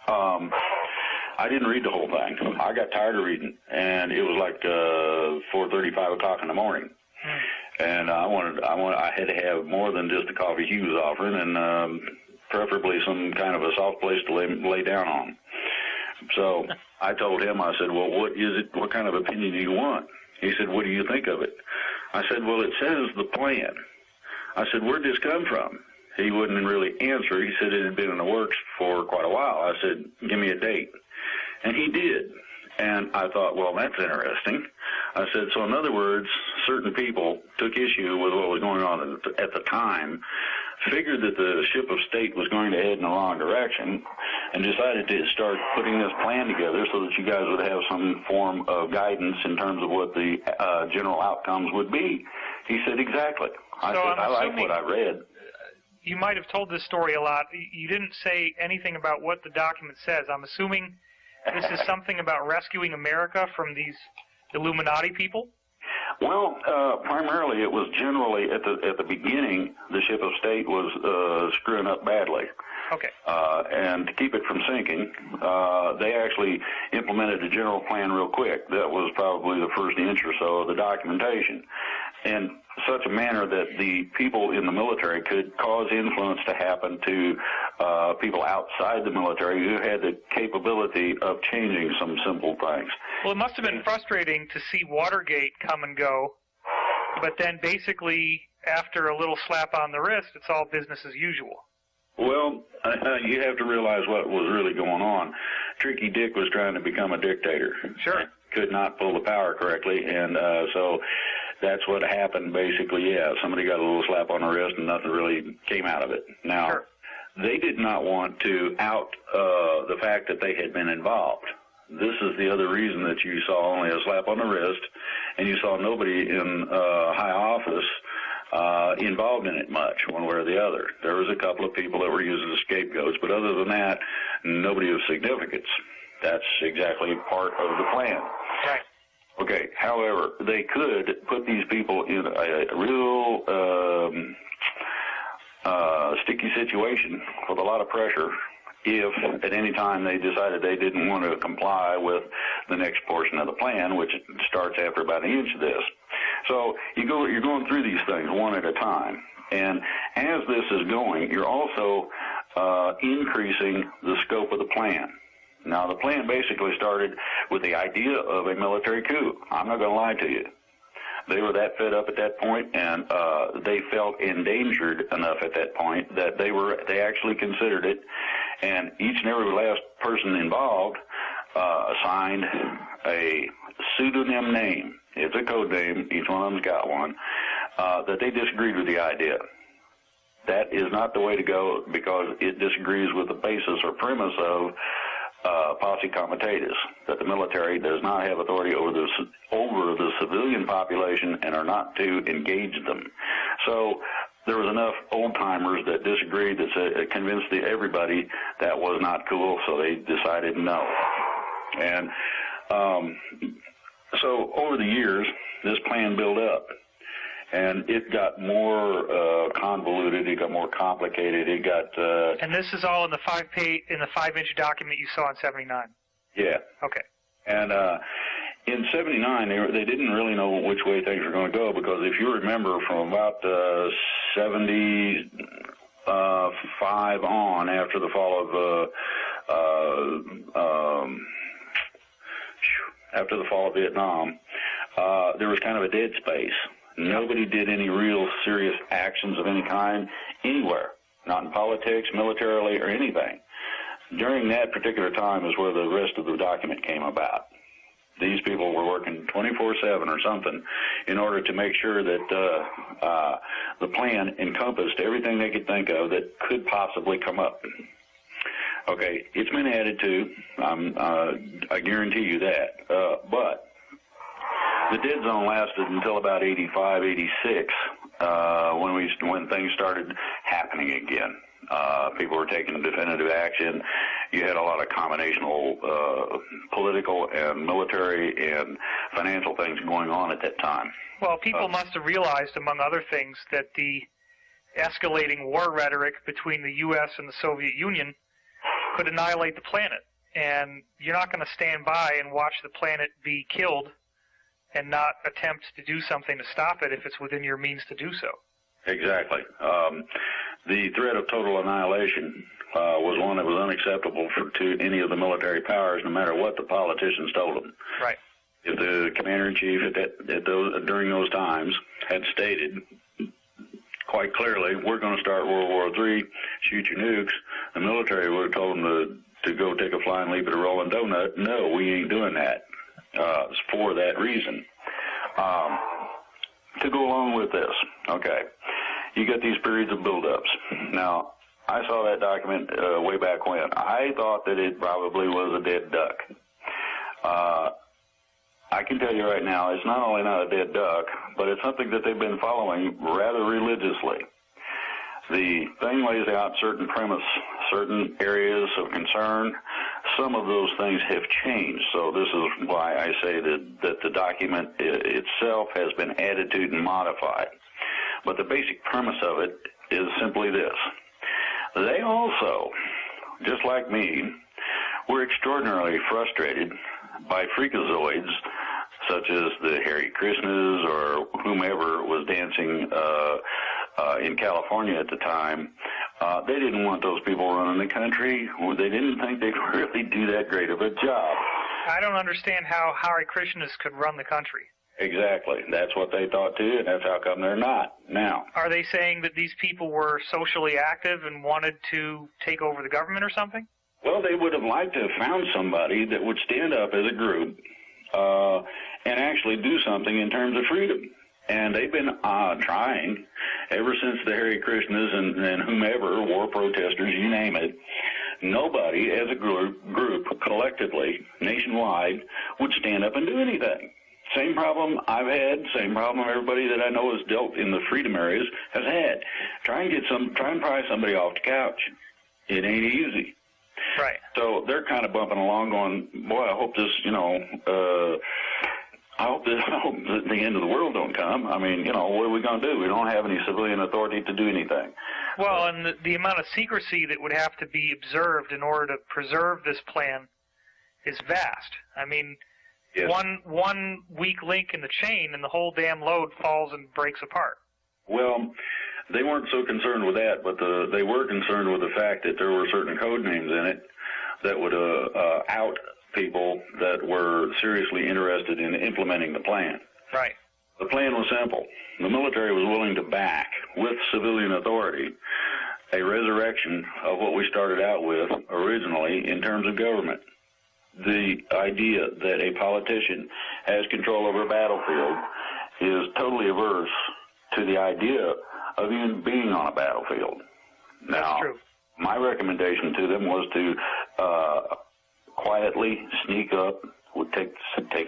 I didn't read the whole thing. I got tired of reading, and it was like 4:30, 5 o'clock in the morning. And I had to have more than just the coffee he was offering, and preferably some kind of a soft place to lay down on. So I told him, I said, well, what is it? What kind of opinion do you want? He said, what do you think of it? I said, well, it says the plan. I said, where'd this come from? He wouldn't really answer. He said it had been in the works for quite a while. I said, give me a date. And he did. And I thought, well, that's interesting. I said, so in other words, certain people took issue with what was going on at the time, figured that the ship of state was going to head in the wrong direction, and decided to start putting this plan together so that you guys would have some form of guidance in terms of what the general outcomes would be. He said, exactly. I said, I like what I read. You might have told this story a lot. You didn't say anything about what the document says. I'm assuming this is something about rescuing America from these Illuminati people? Well, primarily it was generally at the beginning the ship of state was screwing up badly. Okay. And to keep it from sinking, they actually implemented a general plan real quick. That was probably the first inch or so of the documentation. In such a manner that the people in the military could cause influence to happen to people outside the military who had the capability of changing some simple things. Well, it must have been frustrating to see Watergate come and go, but then basically after a little slap on the wrist, it's all business as usual. Well, you have to realize what was really going on. Tricky Dick was trying to become a dictator. Sure. Could not pull the power correctly, and so that's what happened, basically. Yeah, somebody got a little slap on the wrist and nothing really came out of it. Now, sure. They did not want to out the fact that they had been involved. This is the other reason that you saw only a slap on the wrist, and you saw nobody in high office involved in it much, one way or the other. There was a couple of people that were used as scapegoats, but other than that, nobody of significance. That's exactly part of the plan. Right. Okay, however, they could put these people in a real sticky situation with a lot of pressure if at any time they decided they didn't want to comply with the next portion of the plan, which starts after about an inch of this. So you're going through these things one at a time. And as this is going, you're also increasing the scope of the plan. Now, the plan basically started with the idea of a military coup. I'm not going to lie to you. They were that fed up at that point, and they felt endangered enough at that point that they actually considered it, and each and every last person involved signed a pseudonym name. It's a code name. Each one of them's got one. That they disagreed with the idea. That is not the way to go because it disagrees with the basis or premise of posse comitatus, that the military does not have authority over the civilian population and are not to engage them. So there was enough old-timers that disagreed that convinced everybody that was not cool, so they decided no. And so over the years, this plan built up. And it got more convoluted. It got more complicated. It got. And this is all in the 5-inch document you saw in '79. Yeah. Okay. And in '79, they didn't really know which way things were going to go because if you remember from about 75 on, after the fall of Vietnam, there was kind of a dead space. Nobody did any real serious actions of any kind anywhere, not in politics, militarily, or anything. During that particular time is where the rest of the document came about. These people were working 24/7 or something in order to make sure that the plan encompassed everything they could think of that could possibly come up. Okay, it's been added to, I guarantee you that, but the dead zone lasted until about 85, 86, when things started happening again. People were taking definitive action. You had a lot of combinational political and military and financial things going on at that time. Well, people must have realized, among other things, that the escalating war rhetoric between the U.S. and the Soviet Union could annihilate the planet. And you're not going to stand by and watch the planet be killed and not attempt to do something to stop it if it's within your means to do so. Exactly. The threat of total annihilation was one that was unacceptable to any of the military powers, no matter what the politicians told them. Right. If the commander-in-chief during those times had stated quite clearly, we're going to start World War III, shoot your nukes, the military would have told them to go take a flying leap at a rolling donut. No, we ain't doing that. It's for that reason. To go along with this, okay, you got these periods of buildups. Now, I saw that document way back when. I thought that it probably was a dead duck. I can tell you right now, it's not only not a dead duck, but it's something that they've been following rather religiously. The thing lays out certain premise, certain areas of concern. Some of those things have changed, so this is why I say that the document itself has been added to and modified. But the basic premise of it is simply this. They also, just like me, were extraordinarily frustrated by freakazoids such as the Hare Krishnas or whomever was dancing in California at the time. They didn't want those people running the country. They didn't think they'd really do that great of a job. I don't understand how Hare Krishnas could run the country. Exactly. That's what they thought too, and that's how come they're not now. Are they saying that these people were socially active and wanted to take over the government or something? Well, they would have liked to have found somebody that would stand up as a group and actually do something in terms of freedom. And they've been trying ever since the Hare Krishnas and whomever, war protesters, you name it. Nobody as a group collectively, nationwide, would stand up and do anything. Same problem I've had, same problem everybody that I know has dealt in the freedom areas has had. Try and pry somebody off the couch. It ain't easy. Right. So they're kind of bumping along going, boy, I hope this, I hope that the end of the world don't come. I mean, what are we going to do? We don't have any civilian authority to do anything. Well, and the amount of secrecy that would have to be observed in order to preserve this plan is vast. I mean, yes. One weak link in the chain and the whole damn load falls and breaks apart. Well, they weren't so concerned with that, but they were concerned with the fact that there were certain code names in it that would out people that were seriously interested in implementing the plan. Right. The plan was simple. The military was willing to back, with civilian authority, a resurrection of what we started out with originally in terms of government. The idea that a politician has control over a battlefield is totally averse to the idea of even being on a battlefield. That's now, true. My recommendation to them was to quietly sneak up, would take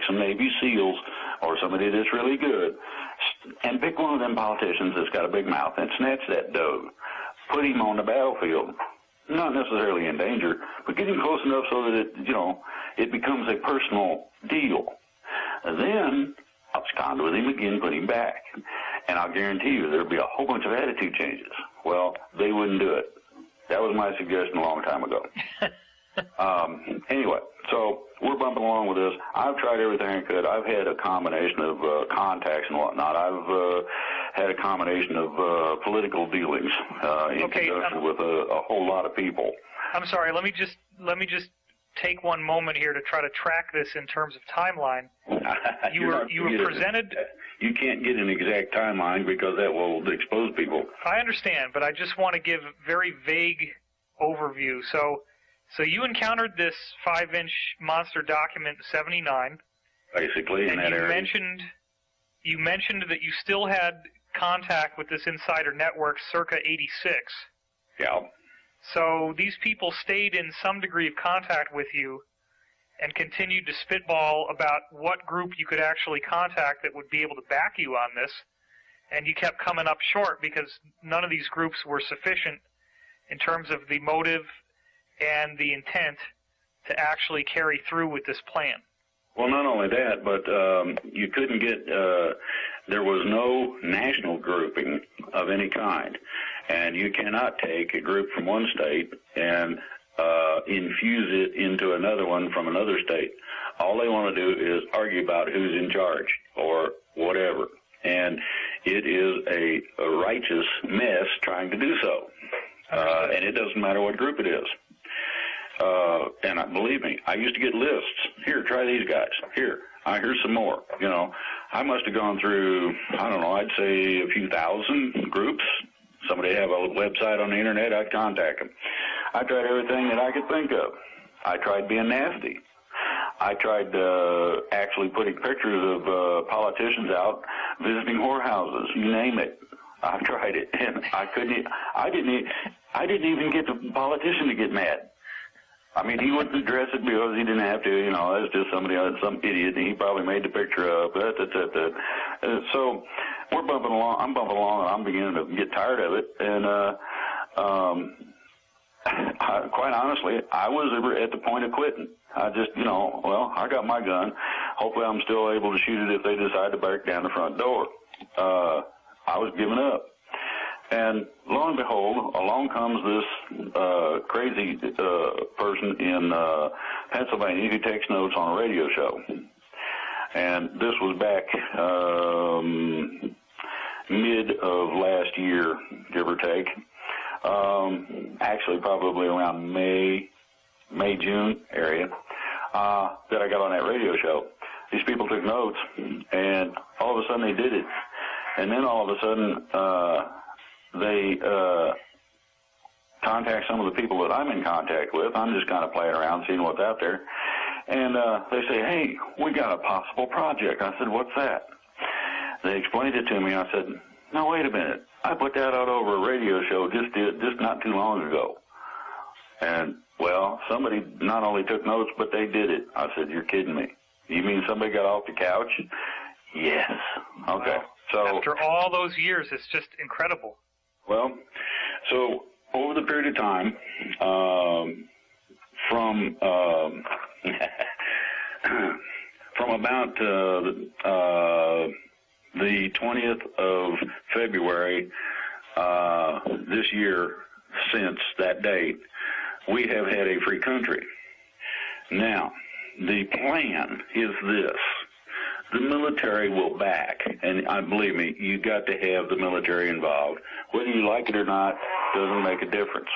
some Navy SEALs or somebody that's really good, and pick one of them politicians that's got a big mouth and snatch that doe. Put him on the battlefield, not necessarily in danger, but get him close enough so that it becomes a personal deal. And then abscond with him again, put him back, and I'll guarantee you there'll be a whole bunch of attitude changes. Well, they wouldn't do it. That was my suggestion a long time ago. Anyway, so we're bumping along with this. I've tried everything I could. I've had a combination of contacts and whatnot. I've had a combination of political dealings in conjunction with a whole lot of people. I'm sorry. Let me just take one moment here to try to track this in terms of timeline. You were presented. You can't get an exact timeline because that will expose people. I understand, but I just want to give a very vague overview. So you encountered this 5-inch monster document in '79. Basically, in that area. You mentioned that you still had contact with this insider network circa '86. Yeah. So these people stayed in some degree of contact with you and continued to spitball about what group you could actually contact that would be able to back you on this, and you kept coming up short because none of these groups were sufficient in terms of the motive and the intent to actually carry through with this plan. Well, not only that, but you couldn't get, there was no national grouping of any kind. And you cannot take a group from one state and infuse it into another one from another state. All they want to do is argue about who's in charge or whatever. And it is a righteous mess trying to do so. And it doesn't matter what group it is. And believe me, I used to get lists. Here, try these guys. Here's some more. You know, I must have gone through, I don't know, I'd say a few thousand groups. Somebody have a website on the internet, I'd contact them. I tried everything that I could think of. I tried being nasty. I tried actually putting pictures of politicians out visiting whorehouses. You name it. I tried it, and I didn't even get the politician to get mad. I mean, he wouldn't address it because he didn't have to. You know, that's just somebody, some idiot, and he probably made the picture up. So we're bumping along. I'm bumping along, and I'm beginning to get tired of it. And quite honestly, I was at the point of quitting. I just, I got my gun. Hopefully, I'm still able to shoot it if they decide to break down the front door. I was giving up. And lo and behold, along comes this crazy person in Pennsylvania who takes notes on a radio show. And this was back mid of last year, give or take. Actually, probably around May, June area, that I got on that radio show. These people took notes, and all of a sudden they did it. And then all of a sudden, they contact some of the people that I'm in contact with. I'm just kind of playing around, seeing what's out there. And they say, hey, we got a possible project. I said, what's that? They explained it to me. I said, no, wait a minute. I put that out over a radio show just not too long ago. And, well, somebody not only took notes, but they did it. I said, you're kidding me. You mean somebody got off the couch? Yes. Okay. Wow. So after all those years, it's just incredible. Well, so over the period of time, from about the 20th of February this year, since that date, we have had a free country. Now, the plan is this. The military will back, and believe me, you got to have the military involved. Whether you like it or not doesn't make a difference.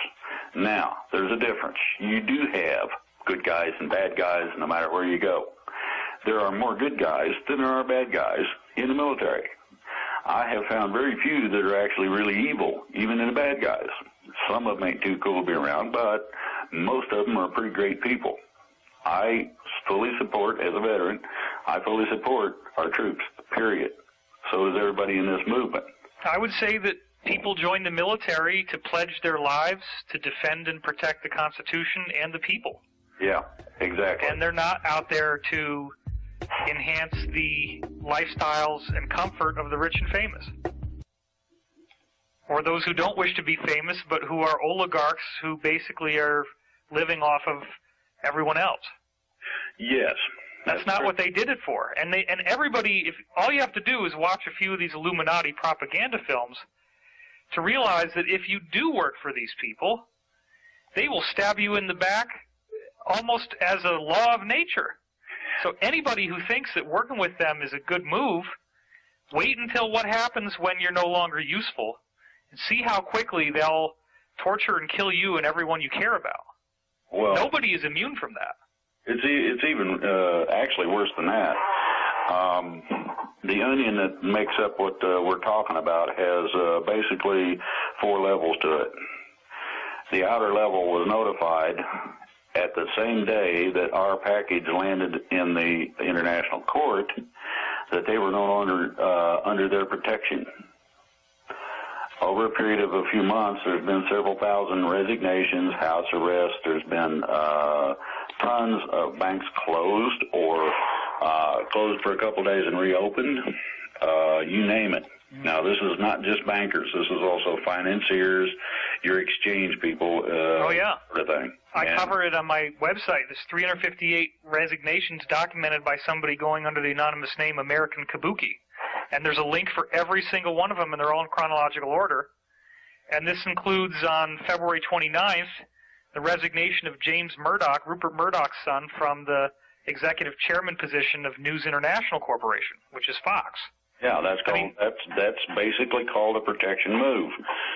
Now, there's a difference. You do have good guys and bad guys no matter where you go. There are more good guys than there are bad guys in the military. I have found very few that are actually really evil, even in the bad guys. Some of them ain't too cool to be around, but most of them are pretty great people. I fully support, as a veteran, I fully support our troops, period. So does everybody in this movement. I would say that people join the military to pledge their lives to defend and protect the Constitution and the people. Yeah, exactly. And they're not out there to enhance the lifestyles and comfort of the rich and famous. Or those who don't wish to be famous, but who are oligarchs who basically are living off of everyone else. Yes. That's not what they did it for. And everybody, if all you have to do is watch a few of these Illuminati propaganda films to realize that if you do work for these people, they will stab you in the back almost as a law of nature. So anybody who thinks that working with them is a good move, Wait until what happens when you're no longer useful, and see how quickly they'll torture and kill you and everyone you care about. Well, nobody is immune from that. It's even actually worse than that. The onion that makes up what we're talking about has basically 4 levels to it. The outer level was notified at the same day that our package landed in the international court that they were no longer under their protection. Over a period of a few months, there's been several thousand resignations, house arrests. There's been tons of banks closed or closed for a couple days and reopened. You name it. Now, this is not just bankers. This is also financiers, your exchange people, oh, yeah. sort of thing. I cover it on my website. There's 358 resignations documented by somebody going under the anonymous name American Kabuki. And there's a link for every single one of them, and they're all in chronological order. And this includes on February 29th, the resignation of James Murdoch, Rupert Murdoch's son, from the executive chairman position of News International Corporation, which is Fox. Yeah, that's basically called a protection move.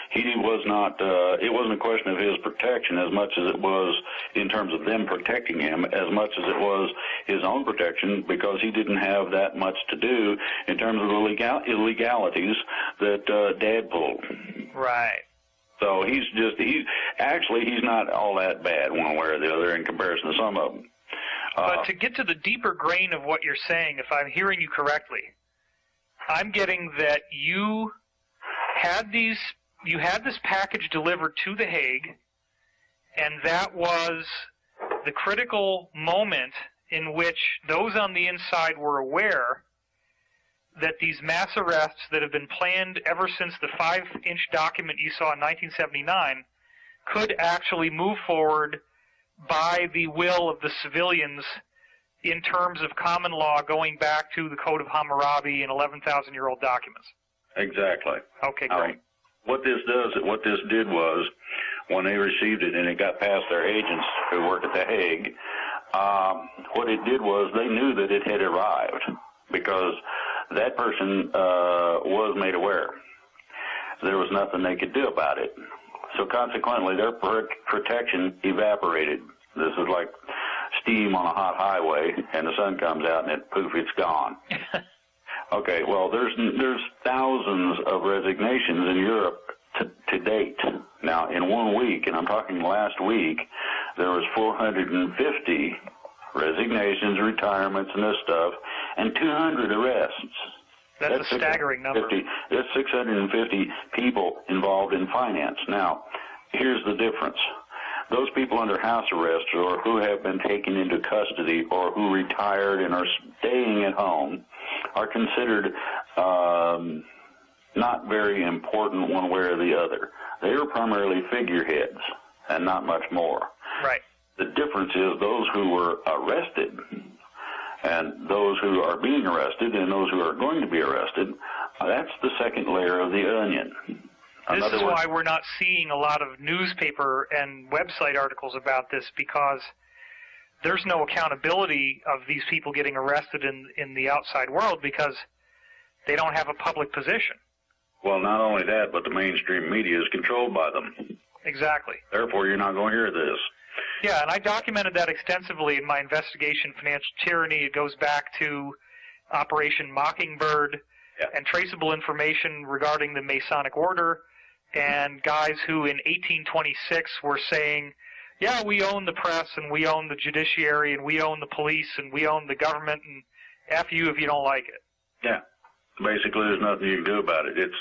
He was not. It wasn't a question of his protection as much as it was in terms of them protecting him, as much as it was his own protection, because he didn't have that much to do in terms of the illegalities that Dad pulled. Right. So he's not all that bad one way or the other in comparison to some of them. But to get to the deeper grain of what you're saying, if I'm hearing you correctly, I'm getting that you had this package delivered to The Hague, and that was the critical moment in which those on the inside were aware that these mass arrests that have been planned ever since the 5-inch document you saw in 1979 could actually move forward by the will of the civilians in terms of common law going back to the Code of Hammurabi and 11,000-year-old documents. Exactly. Okay, great. What this did was, when they received it and it got past their agents who work at The Hague, what it did was they knew that it had arrived because that person was made aware. There was nothing they could do about it. So consequently, their protection evaporated. This is like steam on a hot highway, and the sun comes out, and poof, it's gone. Okay, well, there's thousands of resignations in Europe to date. Now, in 1 week, and I'm talking last week, there was 450 resignations, retirements, and this stuff, and 200 arrests. That's a staggering number. There's 650 people involved in finance. Now, here's the difference. Those people under house arrest or who have been taken into custody or who retired and are staying at home are considered not very important one way or the other. They are primarily figureheads and not much more. Right. The difference is those who were arrested and those who are being arrested and those who are going to be arrested, that's the second layer of the onion. This is why we're not seeing a lot of newspaper and website articles about this, because there's no accountability of these people getting arrested in the outside world because they don't have a public position. Well, not only that, but the mainstream media is controlled by them. Exactly. Therefore, you're not going to hear this. Yeah, and I documented that extensively in my investigation, Financial Tyranny. It goes back to Operation Mockingbird and traceable information regarding the Masonic Order and guys who in 1826 were saying, yeah, we own the press and we own the judiciary and we own the police and we own the government and F you if you don't like it. Yeah. Basically, there's nothing you can do about it.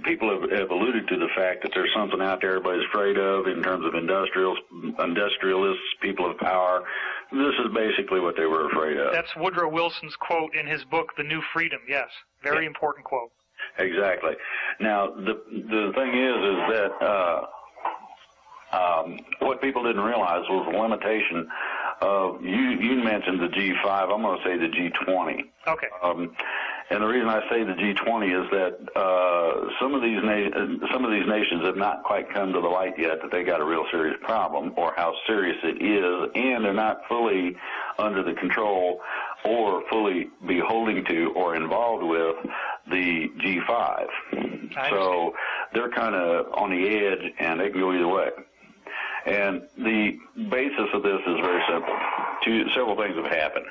People have alluded to the fact that there's something out there everybody's afraid of in terms of industrialists, people of power. This is basically what they were afraid of. That's Woodrow Wilson's quote in his book, The New Freedom. Yes, very important quote. Exactly. Now, the thing is that what people didn't realize was the limitation of, you mentioned the G5, I'm going to say the G20. Okay. And the reason I say the G20 is that some of these nations have not quite come to the light yet that they got a real serious problem or how serious it is, and they're not fully under the control or fully be holding to or involved with the G5. So they're kind of on the edge, and they can go either way. And the basis of this is very simple. Several things have happened.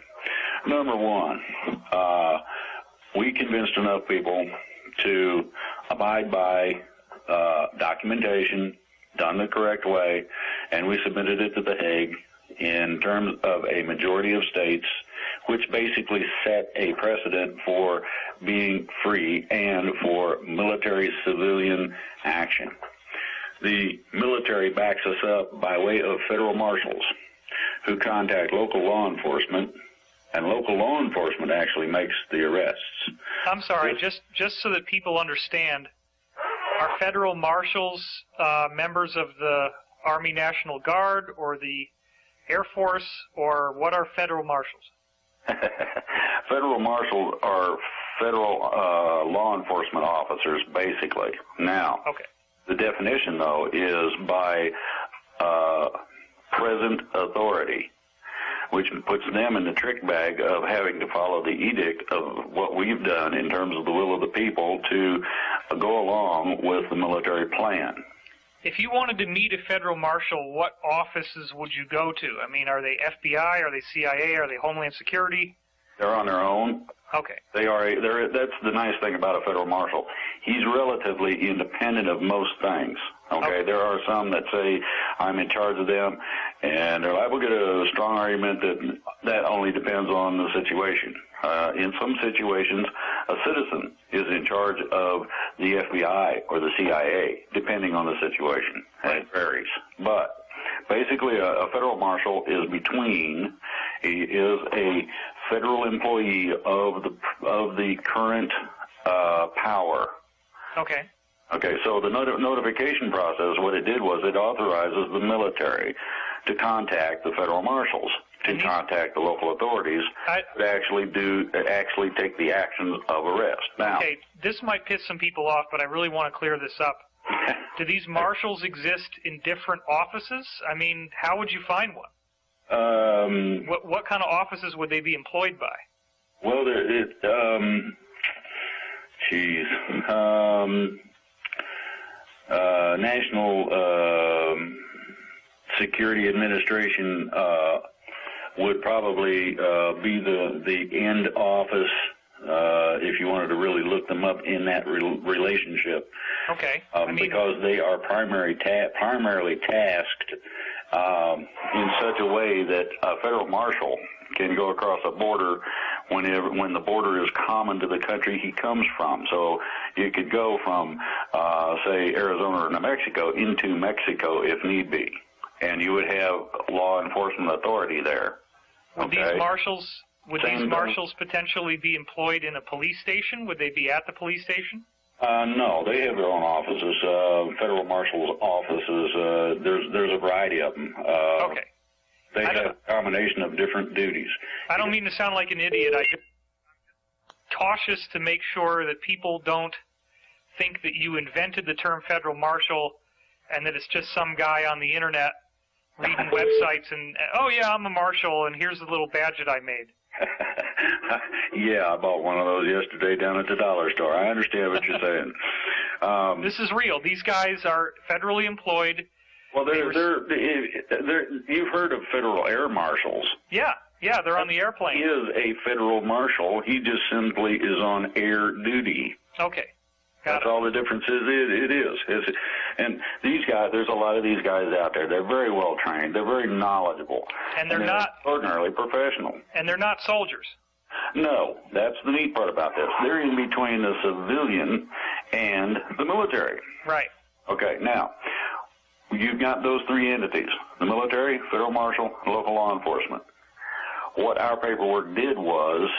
Number one, we convinced enough people to abide by documentation done the correct way, and we submitted it to The Hague in terms of a majority of states, which basically set a precedent for being free and for military-civilian action. The military backs us up by way of federal marshals who contact local law enforcement, and local law enforcement actually makes the arrests. I'm sorry, just so that people understand, are federal marshals members of the Army National Guard or the Air Force, or what are federal marshals? Federal marshals are federal law enforcement officers, basically. Now, okay. The definition, though, is by present authority, which puts them in the trick bag of having to follow the edict of what we've done in terms of the will of the people to go along with the military plan. If you wanted to meet a federal marshal, what offices would you go to? I mean, are they FBI? Are they CIA? Are they Homeland Security? They're on their own. Okay. That's the nice thing about a federal marshal. He's relatively independent of most things. Okay. There are some that say, I'm in charge of them, and they're liable to get a strong argument that only depends on the situation. In some situations, a citizen is in charge of the FBI or the CIA, depending on the situation. And it varies. But basically, a federal marshal is a federal employee of the current power. Okay. Okay, so the notification process, what it did was it authorizes the military to contact the federal marshals, to contact the local authorities, to actually take the actions of arrest. Now, okay, this might piss some people off, but I really want to clear this up. Do these marshals exist in different offices? I mean, how would you find one? What kind of offices would they be employed by? Well, National Security Administration would probably be the end office if you wanted to really look them up in that relationship. Okay. Because they are primarily tasked in such a way that a federal marshal can go across a border when the border is common to the country he comes from. So you could go from, say, Arizona or New Mexico into Mexico if need be, and you would have law enforcement authority there. Would these marshals potentially be employed in a police station? Would they be at the police station? No, they have their own offices, federal marshals' offices. There's a variety of them. Okay. They have a combination of different duties. I don't mean to sound like an idiot. I'm cautious to make sure that people don't think that you invented the term federal marshal and that it's just some guy on the internet reading websites and, oh, yeah, I'm a marshal, and here's the little badge that I made. Yeah, I bought one of those yesterday down at the dollar store. I understand what you're saying. This is real. These guys are federally employed. Well, you've heard of federal air marshals. Yeah, they're on the airplane. He is a federal marshal. He just simply is on air duty. Okay. That's all the difference is. It is. And these guys, there's a lot of these guys out there. They're very well trained. They're very knowledgeable. And they're not ordinarily professional. And they're not soldiers. No, that's the neat part about this. They're in between the civilian and the military. Right. Okay, now, you've got those three entities, the military, federal marshal, and local law enforcement. What our paperwork did was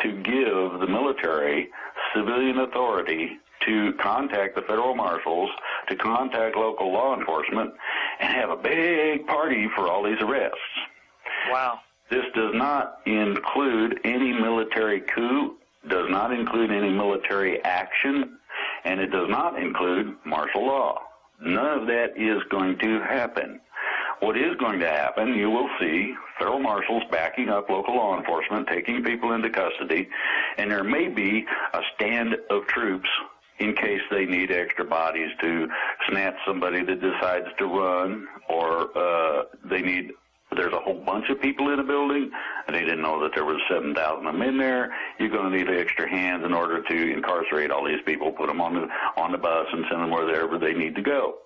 to give the military civilian authority to contact the federal marshals, to contact local law enforcement, and have a big party for all these arrests. Wow. This does not include any military coup, does not include any military action, and it does not include martial law. None of that is going to happen. what is going to happen, you will see federal marshals backing up local law enforcement, taking people into custody, and there may be a stand of troops in case they need extra bodies to snatch somebody that decides to run, or there's a whole bunch of people in a building, and they didn't know that there was 7,000 of them in there. You're going to need extra hands in order to incarcerate all these people, put them on the bus, and send them wherever they need to go.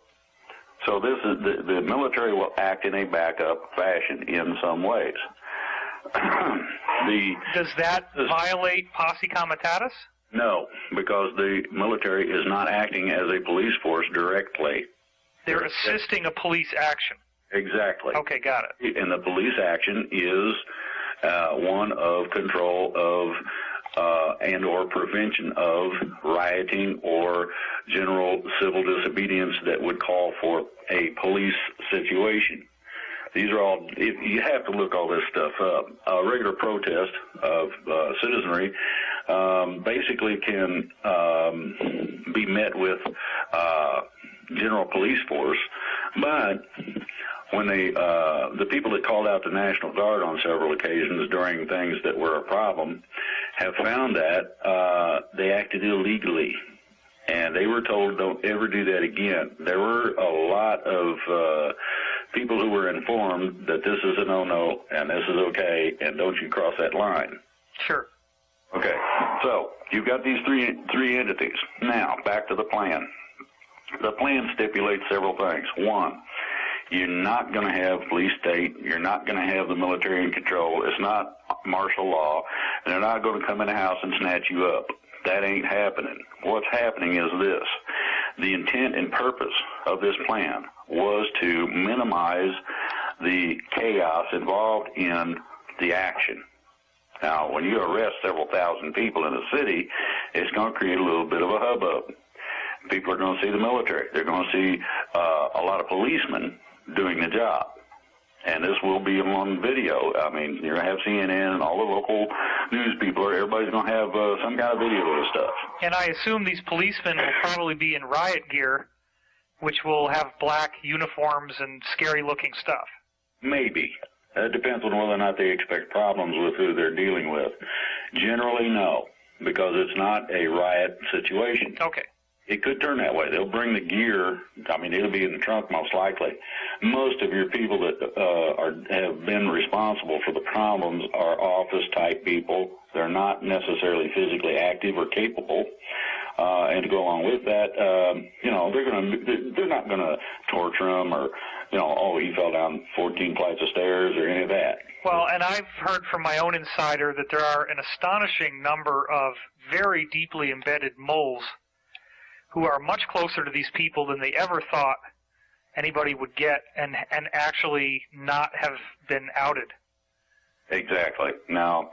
So this is the military will act in a backup fashion in some ways. Does that violate posse comitatus? No, because the military is not acting as a police force directly. They're assisting a police action. Exactly. Okay, got it. And the police action is one of control of and or prevention of rioting or general civil disobedience that would call for a police situation. These are all, you have to look all this stuff up. A regular protest of citizenry basically can be met with general police force, but when the people that called out the National Guard on several occasions during things that were a problem have found that they acted illegally, and they were told don't ever do that again. There were a lot of people who were informed that this is a no-no and this is okay and don't you cross that line. Sure. Okay, so you've got these three entities. Now, back to the plan. The plan stipulates several things. One, you're not going to have police state. You're not going to have the military in control. It's not martial law. And they're not going to come in the house and snatch you up. That ain't happening. What's happening is this. The intent and purpose of this plan was to minimize the chaos involved in the action. Now, when you arrest several thousand people in a city, it's going to create a little bit of a hubbub. People are going to see the military. They're going to see a lot of policemen doing the job. And this will be on video. I mean, you're going to have CNN and all the local news people. Everybody's going to have some kind of video of this stuff. And I assume these policemen will probably be in riot gear, which will have black uniforms and scary-looking stuff. Maybe. It depends on whether or not they expect problems with who they're dealing with. Generally, no, because it's not a riot situation. Okay. It could turn that way. They'll bring the gear. I mean, it'll be in the trunk most likely. Most of your people that have been responsible for the problems are office-type people. They're not necessarily physically active or capable. And to go along with that, they're not going to torture them or, oh, he fell down 14 flights of stairs or any of that. Well, and I've heard from my own insider that there are an astonishing number of very deeply embedded moles who are much closer to these people than they ever thought anybody would get, and actually not have been outed. Exactly. Now,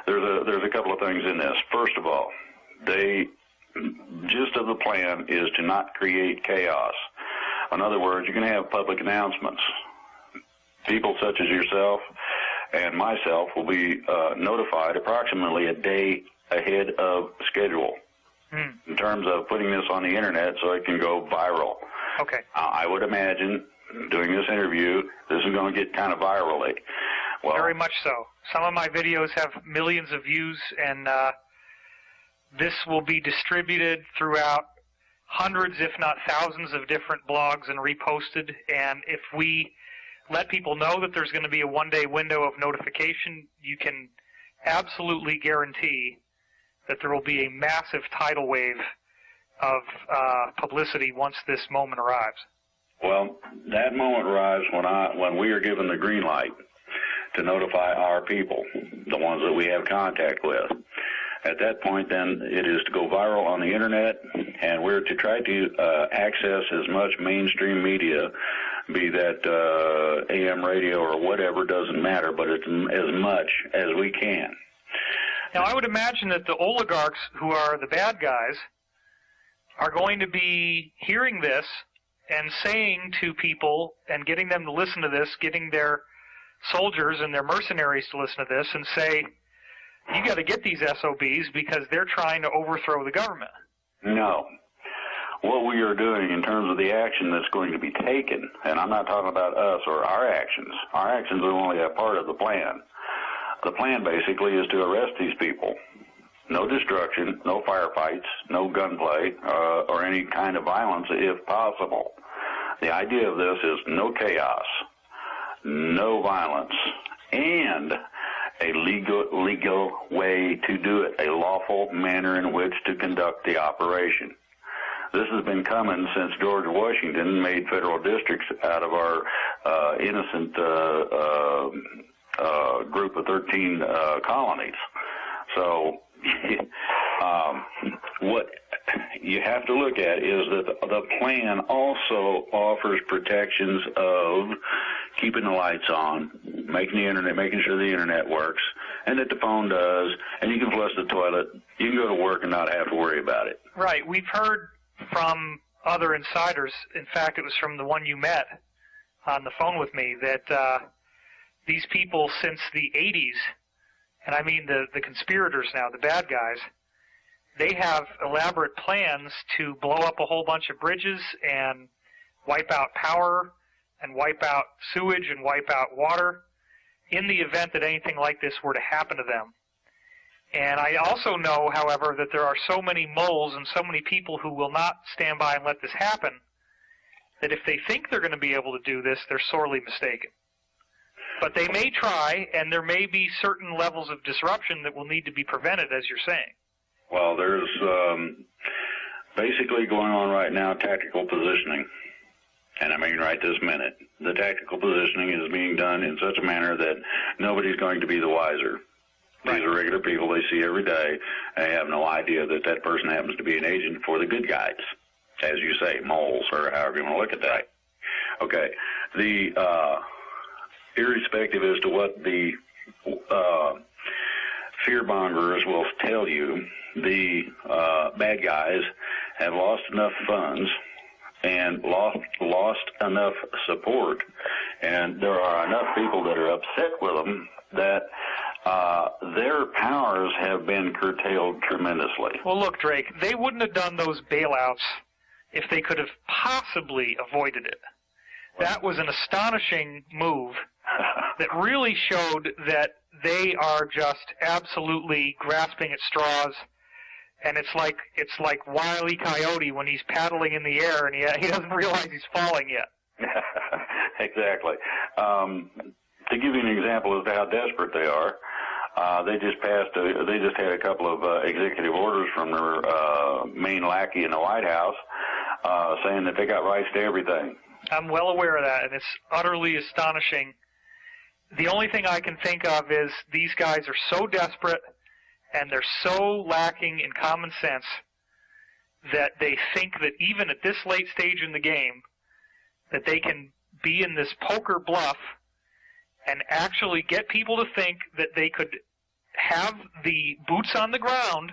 there's a couple of things in this. First of all, gist of the plan is to not create chaos. In other words, you're going to have public announcements. People such as yourself and myself will be notified approximately a day ahead of schedule. In terms of putting this on the internet so it can go viral. Okay. I would imagine, doing this interview, this is going to get kind of virally. Well, very much so. Some of my videos have millions of views, and this will be distributed throughout hundreds, if not thousands, of different blogs and reposted. And if we let people know that there's going to be a one-day window of notification, you can absolutely guarantee that there will be a massive tidal wave of publicity once this moment arrives. Well, that moment arrives when we are given the green light to notify our people, the ones that we have contact with. At that point, then, it is to go viral on the internet, and we're to try to access as much mainstream media, be that AM radio or whatever, doesn't matter, but it's as much as we can. Now, I would imagine that the oligarchs, who are the bad guys, are going to be hearing this and saying to people and getting them to listen to this, getting their soldiers and their mercenaries to listen to this and say, you got to get these SOBs because they're trying to overthrow the government. No. what we are doing in terms of the action that's going to be taken, and I'm not talking about us or our actions. Our actions are only a part of the plan. The plan basically is to arrest these people. No destruction, no firefights, no gunplay, or any kind of violence if possible. The idea of this is no chaos, no violence, and a legal way to do it, a lawful manner in which to conduct the operation. This has been coming since George Washington made federal districts out of our innocent group of 13 colonies. So what you have to look at is that the plan also offers protections of keeping the lights on, making sure the internet works, and that the phone does, and you can flush the toilet. You can go to work and not have to worry about it. Right. We've heard from other insiders, in fact, it was from the one you met on the phone with me, that these people since the 80s, and I mean the conspirators now, the bad guys, they have elaborate plans to blow up a whole bunch of bridges and wipe out power and wipe out sewage and wipe out water in the event that anything like this were to happen to them. And I also know, however, that there are so many moles and so many people who will not stand by and let this happen, that if they think they're going to be able to do this, they're sorely mistaken. But they may try, and there may be certain levels of disruption that will need to be prevented, as you're saying. Well, there's basically going on right now tactical positioning. And I mean right this minute. The tactical positioning is being done in such a manner that nobody's going to be the wiser. These are regular people they see every day. They have no idea that that person happens to be an agent for the good guys, as you say, moles, or however you want to look at that. Okay. The irrespective as to what the fear-mongers will tell you, the bad guys have lost enough funds and lost enough support, and there are enough people that are upset with them that their powers have been curtailed tremendously. Well, look, Drake, they wouldn't have done those bailouts if they could have possibly avoided it. That was an astonishing move that really showed that they are just absolutely grasping at straws. And it's like Wile E. Coyote when he's paddling in the air and he doesn't realize he's falling yet. Exactly. To give you an example as to how desperate they are, they just had a couple of executive orders from their main lackey in the White House saying that they got rights to everything. I'm well aware of that, and it's utterly astonishing. The only thing I can think of is these guys are so desperate and they're so lacking in common sense that they think that even at this late stage in the game that they can be in this poker bluff and actually get people to think that they could have the boots on the ground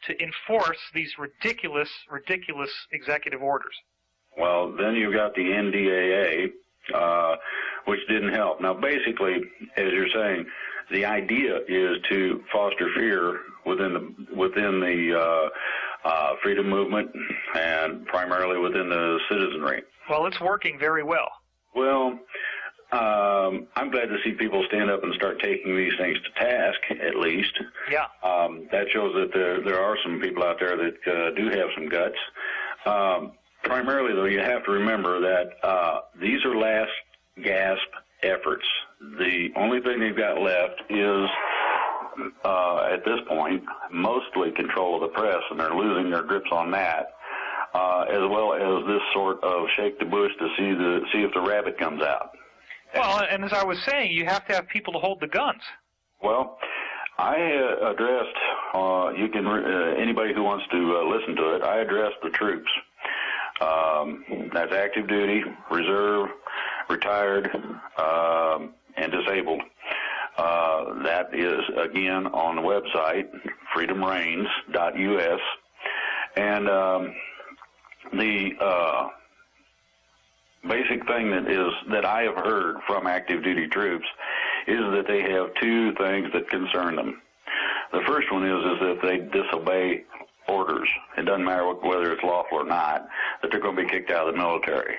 to enforce these ridiculous executive orders. Well, then you've got the NDAA, which didn't help. Now, basically, as you're saying, the idea is to foster fear within the freedom movement and primarily within the citizenry. Well, it's working very well. Well, I'm glad to see people stand up and start taking these things to task, at least. Yeah. That shows that there are some people out there that do have some guts. Primarily, though, you have to remember that these are last gasp efforts. The only thing they've got left is, at this point, mostly control of the press, and they're losing their grips on that, as well as this sort of shake the bush to see if the rabbit comes out. Well, and as I was saying, you have to have people to hold the guns. Well, I addressed, anybody who wants to listen to it, I addressed the troops. That's active duty, reserve, retired, and disabled. That is, again, on the website, freedomreigns.us. And the basic thing that I have heard from active duty troops is that they have two things that concern them. The first one is if they disobey orders, it doesn't matter whether it's lawful or not, that they're going to be kicked out of the military.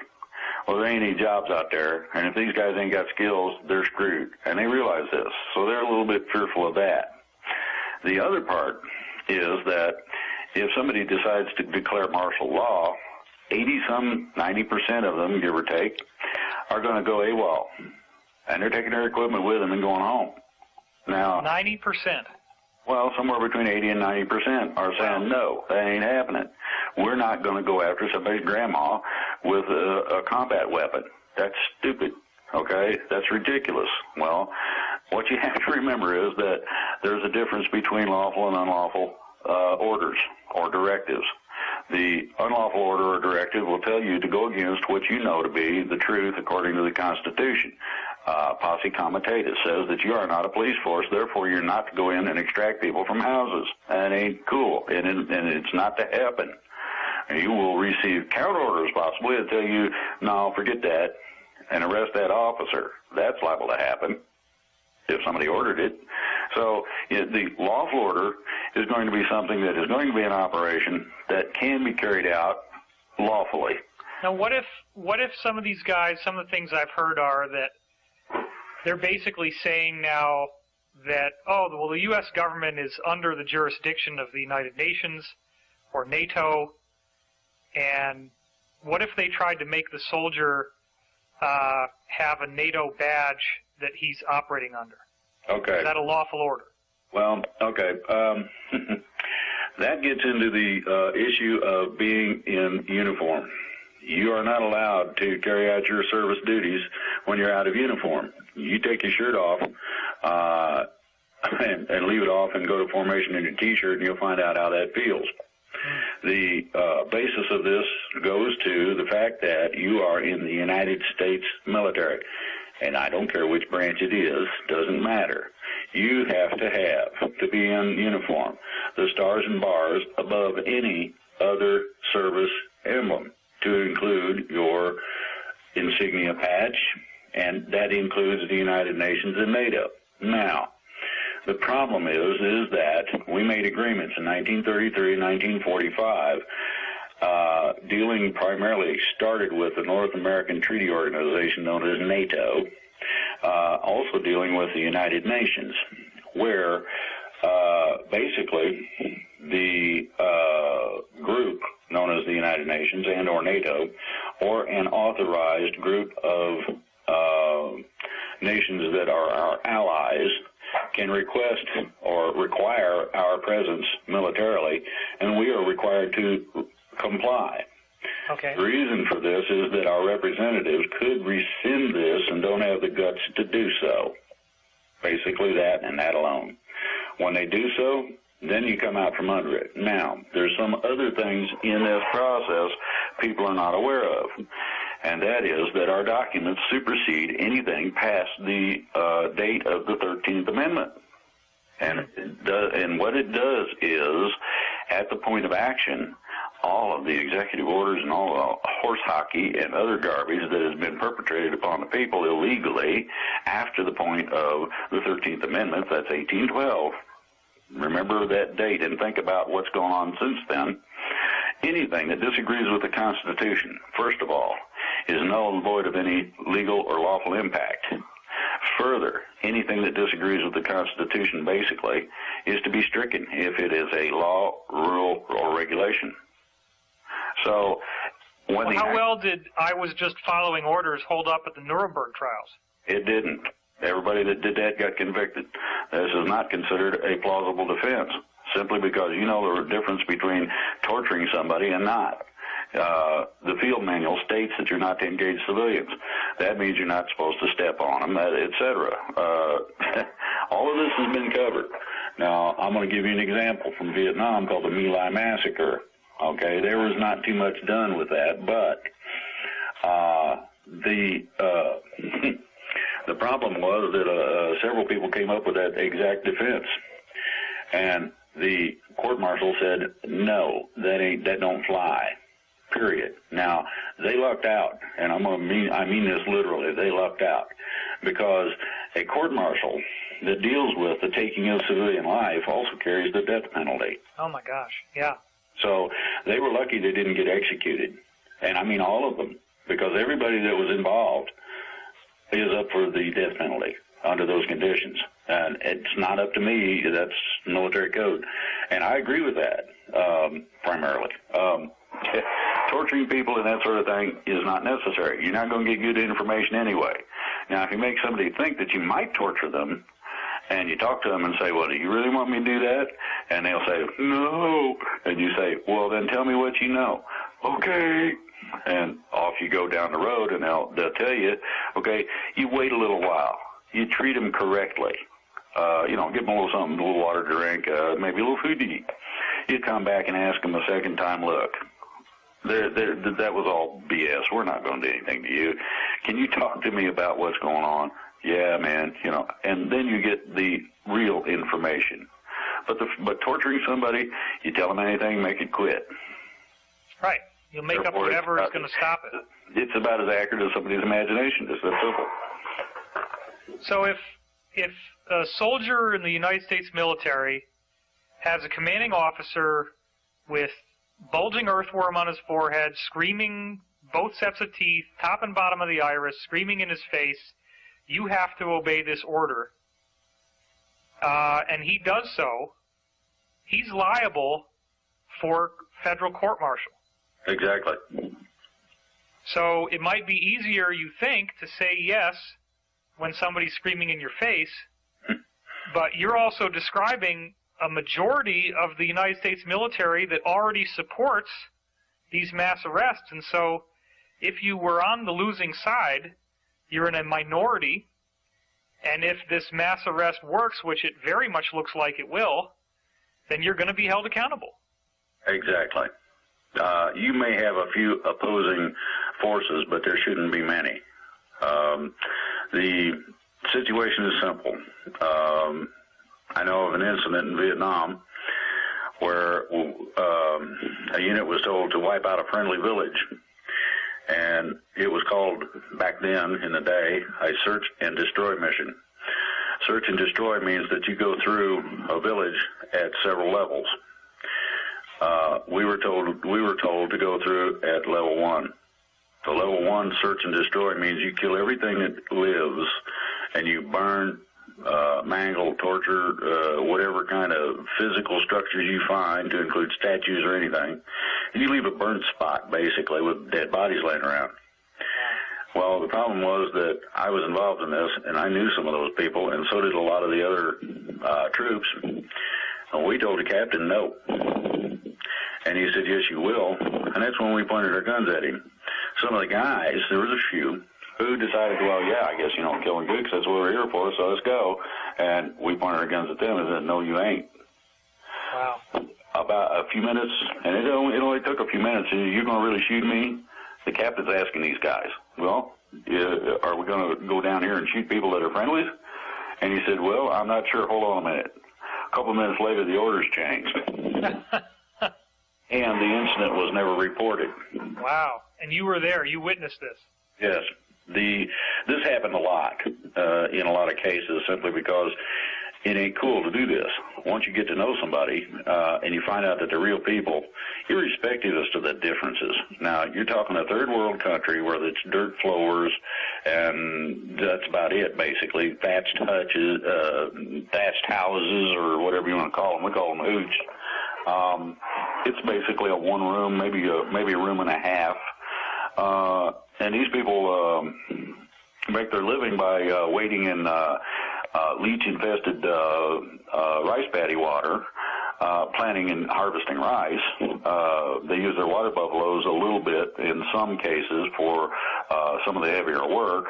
Well, there ain't any jobs out there, and if these guys ain't got skills, they're screwed, and they realize this, so they're a little bit fearful of that. The other part is that if somebody decides to declare martial law, 90% of them, give or take, are going to go AWOL, and they're taking their equipment with them and going home. Now, 90%. Well, somewhere between 80 and 90% are saying, no, that ain't happening. We're not going to go after somebody's grandma with a combat weapon. That's stupid, okay? That's ridiculous. Well, what you have to remember is that there's a difference between lawful and unlawful orders or directives. The unlawful order or directive will tell you to go against what you know to be the truth according to the Constitution. Posse comitatus says that you are not a police force, therefore you're not to go in and extract people from houses. That ain't cool, and it's not to happen. You will receive counter orders possibly that tell you, no, forget that, and arrest that officer. That's liable to happen if somebody ordered it. So the lawful order is going to be something that is going to be an operation that can be carried out lawfully. Now, what if some of these guys, some of the things I've heard are that they're basically saying now that, oh, well, the U.S. government is under the jurisdiction of the United Nations or NATO, and what if they tried to make the soldier have a NATO badge that he's operating under? Okay. Is that a lawful order? Well, okay. That gets into the issue of being in uniform. You are not allowed to carry out your service duties when you're out of uniform. You take your shirt off and leave it off and go to formation in your T-shirt, and you'll find out how that feels. The basis of this goes to the fact that you are in the United States military. And I don't care which branch it is, doesn't matter. You have to be in uniform, the stars and bars above any other service emblem, to include your insignia patch, and that includes the United Nations and NATO. Now, the problem is that we made agreements in 1933 and 1945, dealing primarily, started with the North American Treaty Organization known as NATO, also dealing with the United Nations, where basically the group known as the United Nations and or NATO, or an authorized group of nations that are our allies, can request or require our presence militarily, and we are required to comply. Okay. The reason for this is that our representatives could rescind this and don't have the guts to do so. Basically that and that alone. When they do so, then you come out from under it. Now, there's some other things in this process people are not aware of, and that is that our documents supersede anything past the date of the 13th Amendment. And what it does is, at the point of action, all of the executive orders and all the horse hockey and other garbage that has been perpetrated upon the people illegally after the point of the 13th Amendment, that's 1812. Remember that date and think about what's gone on since then. Anything that disagrees with the Constitution, first of all, is null and void of any legal or lawful impact. Further, anything that disagrees with the Constitution, basically, is to be stricken if it is a law, rule, or regulation. So, how well did I was just following orders hold up at the Nuremberg trials? It didn't. Everybody that did that got convicted. This is not considered a plausible defense, simply because you know the difference between torturing somebody and not. The field manual states that you're not to engage civilians. That means you're not supposed to step on them, etc. All of this has been covered. Now, I'm going to give you an example from Vietnam called the My Lai Massacre. Okay, there was not too much done with that, but the problem was that several people came up with that exact defense, and the court-martial said, no, that don't fly, period. Now, they lucked out, and I mean this literally, they lucked out, because a court-martial that deals with the taking of civilian life also carries the death penalty. Oh, my gosh, yeah. So they were lucky they didn't get executed. And I mean all of them, because everybody that was involved is up for the death penalty under those conditions. And it's not up to me. That's military code. And I agree with that, primarily. Torturing people and that sort of thing is not necessary. You're not going to get good information anyway. Now, if you make somebody think that you might torture them, and you talk to them and say, well, do you really want me to do that? And they'll say, no. And you say, well, then tell me what you know. Okay. And off you go down the road, and they'll tell you, okay, you wait a little while. You treat them correctly. Give them a little something, a little water to drink, maybe a little food to eat. You come back and ask them a second time, look, that was all BS. We're not going to do anything to you. Can you talk to me about what's going on? Yeah, man, and then you get the real information. But torturing somebody, you tell them anything, make it quit. Right. You'll make up whatever is going to stop it. It's about as accurate as somebody's imagination. It's that simple. So if a soldier in the United States military has a commanding officer with bulging earthworm on his forehead, screaming both sets of teeth, top and bottom of the iris, screaming in his face, you have to obey this order. And he does so, he's liable for federal court-martial. Exactly. So it might be easier, you think, to say yes when somebody's screaming in your face, but you're also describing a majority of the United States military that already supports these mass arrests. And so if you were on the losing side, you're in a minority, and if this mass arrest works, which it very much looks like it will, then you're going to be held accountable. Exactly. You may have a few opposing forces, but there shouldn't be many. The situation is simple. I know of an incident in Vietnam where a unit was told to wipe out a friendly village, and it was called, back then in the day, a search and destroy mission. Search and destroy means that you go through a village at several levels. We were told to go through at level 1. So level 1 search and destroy means you kill everything that lives, and you burn, mangle, torture, whatever kind of physical structures you find, to include statues or anything, and you leave a burnt spot, basically, with dead bodies laying around. Well, the problem was that I was involved in this, and I knew some of those people, and so did a lot of the other troops. And we told the captain no. And he said, yes, you will. And that's when we pointed our guns at him. Some of the guys, there was a few, who decided, well, yeah, I guess, killing good, because that's what we're here for, so let's go. And we pointed our guns at them and said, no, you ain't. Wow. About a few minutes, and it only took a few minutes. You're going to really shoot me? The captain's asking these guys, well, are we going to go down here and shoot people that are friendlies? And he said, well, I'm not sure. Hold on a minute. A couple of minutes later, the orders changed. And the incident was never reported. Wow. And you were there. You witnessed this. Yes. This happened a lot in a lot of cases, simply because it ain't cool to do this. Once you get to know somebody and you find out that they're real people, irrespective as to the differences. Now, you're talking a third world country where it's dirt floors, and that's about it, basically. Thatched houses, or whatever you want to call them. We call them hooch. It's basically a one room, maybe a room and a half. And these people make their living by wading in leech-infested rice paddy water, planting and harvesting rice. They use their water buffaloes a little bit in some cases for some of the heavier work,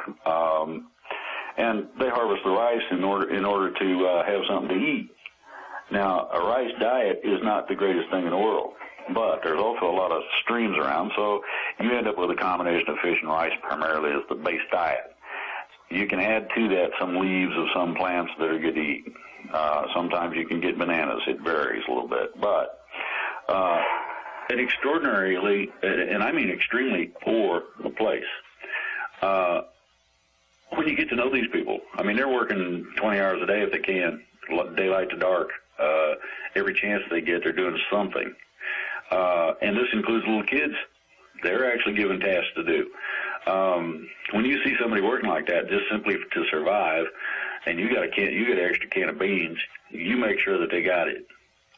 and they harvest the rice in order to have something to eat. Now, a rice diet is not the greatest thing in the world, but there's also a lot of streams around, so you end up with a combination of fish and rice primarily as the base diet. You can add to that some leaves of some plants that are good to eat. Sometimes you can get bananas. It varies a little bit. But an extraordinarily, and I mean extremely poor place. When you get to know these people, I mean, they're working 20 hours a day if they can, daylight to dark. Every chance they get, they're doing something. and this includes little kids. They're actually given tasks to do. When you see somebody working like that, just simply to survive, and you got an extra can of beans, you make sure that they got it.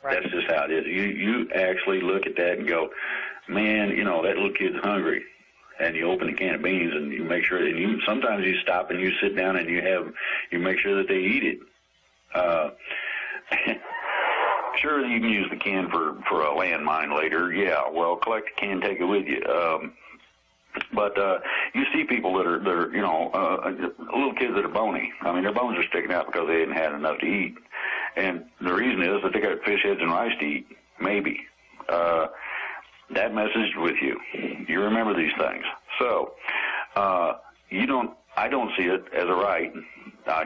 Right. That's just how it is. You actually look at that and go, man, you know, that little kid's hungry. And you open a can of beans and you make sure that sometimes you stop and you sit down and you make sure that they eat it. Sure, you can use the can for a landmine later. Yeah, well, collect the can, take it with you. But you see people that are you know, little kids that are bony. I mean, their bones are sticking out because they didn't have enough to eat. And the reason is that they got fish heads and rice to eat, maybe. That message with you. You remember these things. So, I don't see it as a right.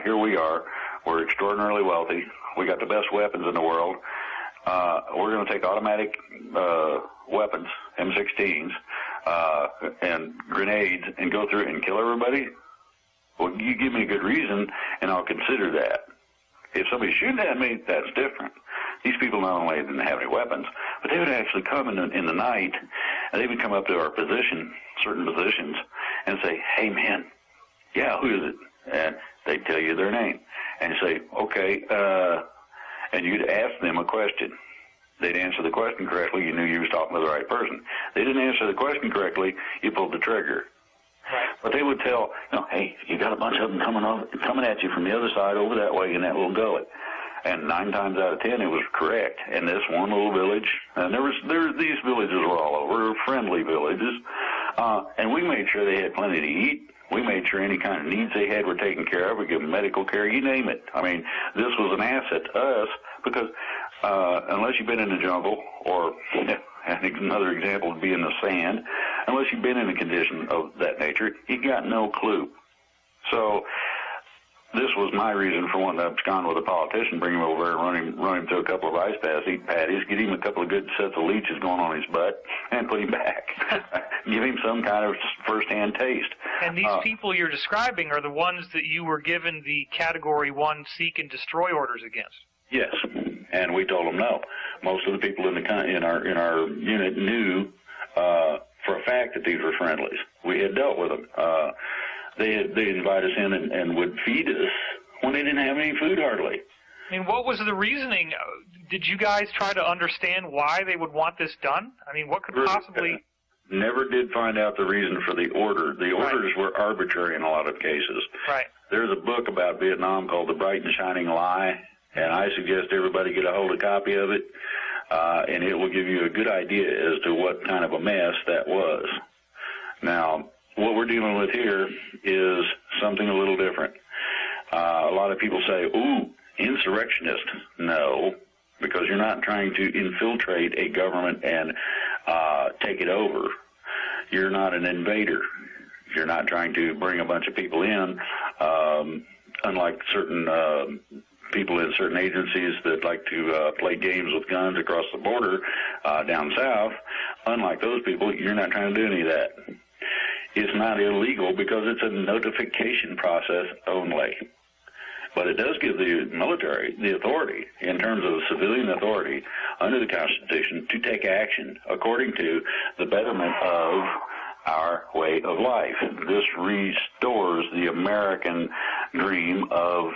Here we are. We're extraordinarily wealthy. We got the best weapons in the world. We're going to take automatic weapons, M16s, and grenades, and go through and kill everybody? Well, you give me a good reason, and I'll consider that. If somebody's shooting at me, that's different. These people not only didn't have any weapons, but they would actually come in the night, and they would come up to our position, certain positions, and say, hey, man, yeah, who is it? And they'd tell you their name. And you say, okay, and you'd ask them a question. They'd answer the question correctly. You knew you was talking to the right person. They didn't answer the question correctly, you pulled the trigger. Right. But they would tell, you know, hey, you got a bunch of them coming at you from the other side over that way in that little gully. And 9 times out of 10, it was correct. And this one little village, and these villages were all over, friendly villages, and we made sure they had plenty to eat. We made sure any kind of needs they had were taken care of. We gave them medical care, you name it. I mean, this was an asset to us because unless you've been in the jungle, or another example would be in the sand, unless you've been in a condition of that nature, you got no clue. So this was my reason for wanting to abscond with a politician, bring him over and run him through a couple of ice patties, get him a couple of good sets of leeches going on his butt, and put him back. Give him some kind of first-hand taste. And these people you're describing are the ones that you were given the Category 1 seek and destroy orders against. Yes, and we told them no. Most of the people in our unit knew for a fact that these were friendlies. We had dealt with them. They'd invite us in and would feed us when they didn't have any food hardly. I mean, what was the reasoning? Did you guys try to understand why they would want this done? I mean, what could possibly... Never did find out the reason for the order. The orders were arbitrary in a lot of cases. Right. There's a book about Vietnam called The Bright and Shining Lie, and I suggest everybody get a hold of a copy of it, and it will give you a good idea as to what kind of a mess that was. Now, what we're dealing with here is something a little different. A lot of people say, ooh, insurrectionist. No, because you're not trying to infiltrate a government and take it over. You're not an invader. You're not trying to bring a bunch of people in, unlike certain people in certain agencies that like to play games with guns across the border down south. Unlike those people, you're not trying to do any of that. It's not illegal because it's a notification process only. But it does give the military the authority, in terms of civilian authority, under the Constitution, to take action according to the betterment of our way of life. This restores the American dream of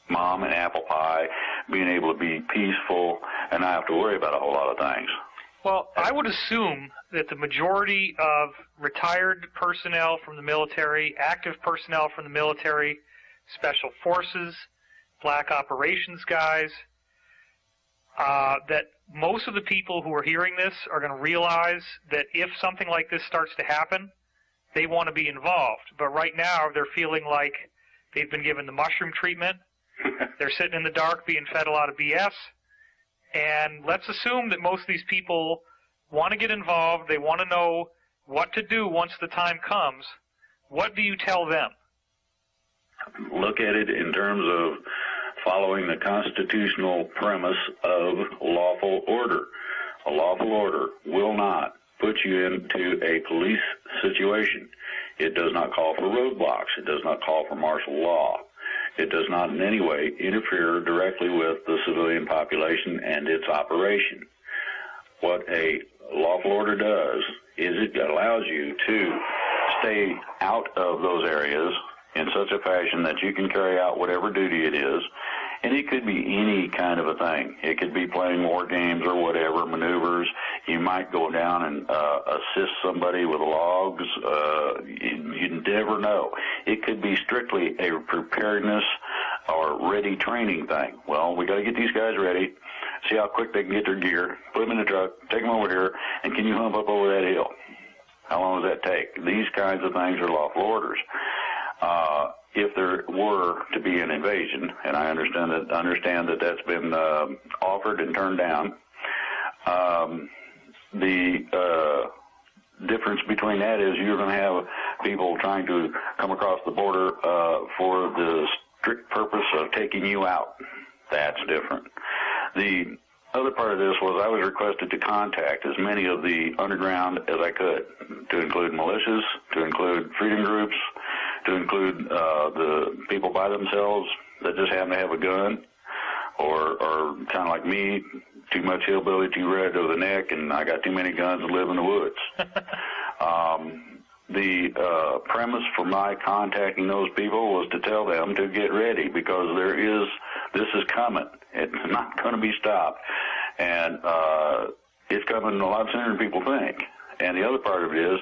mom and apple pie, being able to be peaceful and not have to worry about a whole lot of things. Well, I would assume that the majority of retired personnel from the military, active personnel from the military, special forces, black operations guys, that most of the people who are hearing this are going to realize that if something like this starts to happen, they want to be involved. But right now, they're feeling like they've been given the mushroom treatment. They're sitting in the dark being fed a lot of BS. And let's assume that most of these people want to get involved. They want to know what to do once the time comes. What do you tell them? Look at it in terms of following the constitutional premise of lawful order. A lawful order will not put you into a police situation. It does not call for roadblocks. It does not call for martial law. It does not in any way interfere directly with the civilian population and its operation. What a lawful order does is it allows you to stay out of those areas in such a fashion that you can carry out whatever duty it is. And it could be any kind of a thing. It could be playing war games or whatever, maneuvers. You might go down and assist somebody with logs. You never know. It could be strictly a preparedness or ready training thing. Well, we got to get these guys ready, see how quick they can get their gear, put them in the truck, take them over here, and can you hump up over that hill? How long does that take? These kinds of things are lawful orders. If there were to be an invasion, and I understand that that's been offered and turned down, the difference between that is you're going to have people trying to come across the border for the strict purpose of taking you out. That's different. The other part of this was I was requested to contact as many of the underground as I could, to include militias, to include freedom groups, to include the people by themselves that just happen to have a gun, or kind of like me, too much hillbilly, too red over the neck, and I got too many guns and live in the woods. The premise for my contacting those people was to tell them to get ready, because this is coming. It's not going to be stopped, and it's coming a lot sooner than people think. And the other part of it is,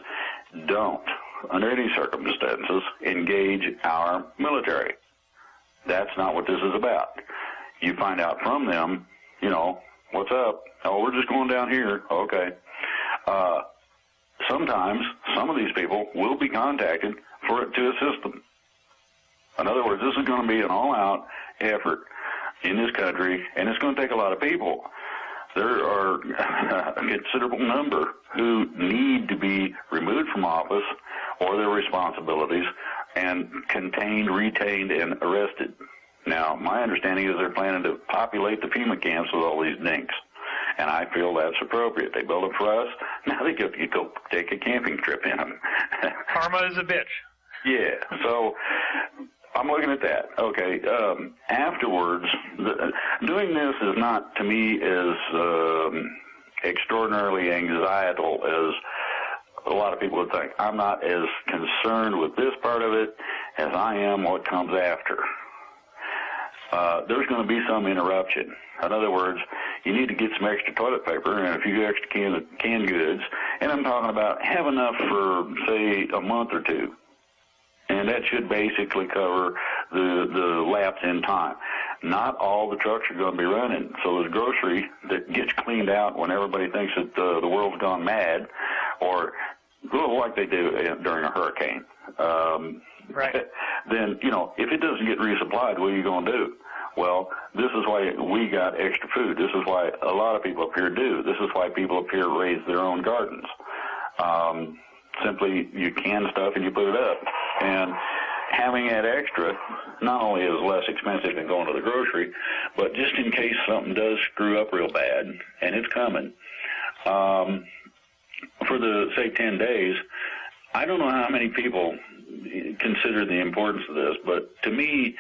don't, under any circumstances, engage our military. That's not what this is about. You find out from them, what's up? Oh, we're just going down here. Okay. Sometimes some of these people will be contacted to assist them. In other words, this is going to be an all-out effort in this country, and it's going to take a lot of people. There are a considerable number who need to be removed from office or their responsibilities and contained, retained, and arrested. Now, my understanding is they're planning to populate the FEMA camps with all these dinks, and I feel that's appropriate. They build them for us. Now they go take a camping trip in them. Karma is a bitch. Yeah, so I'm looking at that. Okay, afterwards, doing this is not, to me, as extraordinarily anxietal as a lot of people would think. I'm not as concerned with this part of it as I am what comes after. There's going to be some interruption. In other words, you need to get some extra toilet paper and a few extra canned goods, and I'm talking about have enough for, say, a month or two. And that should basically cover the lapse in time. Not all the trucks are going to be running, so there's grocery that gets cleaned out when everybody thinks that the world's gone mad, or like they do during a hurricane. Right. Then, if it doesn't get resupplied, what are you going to do? Well, this is why we got extra food. This is why a lot of people up here do. This is why people up here raise their own gardens. Simply, you can stuff and you put it up. And having that extra not only is less expensive than going to the grocery, but just in case something does screw up real bad, and it's coming, for the, say, 10 days, I don't know how many people consider the importance of this, but to me,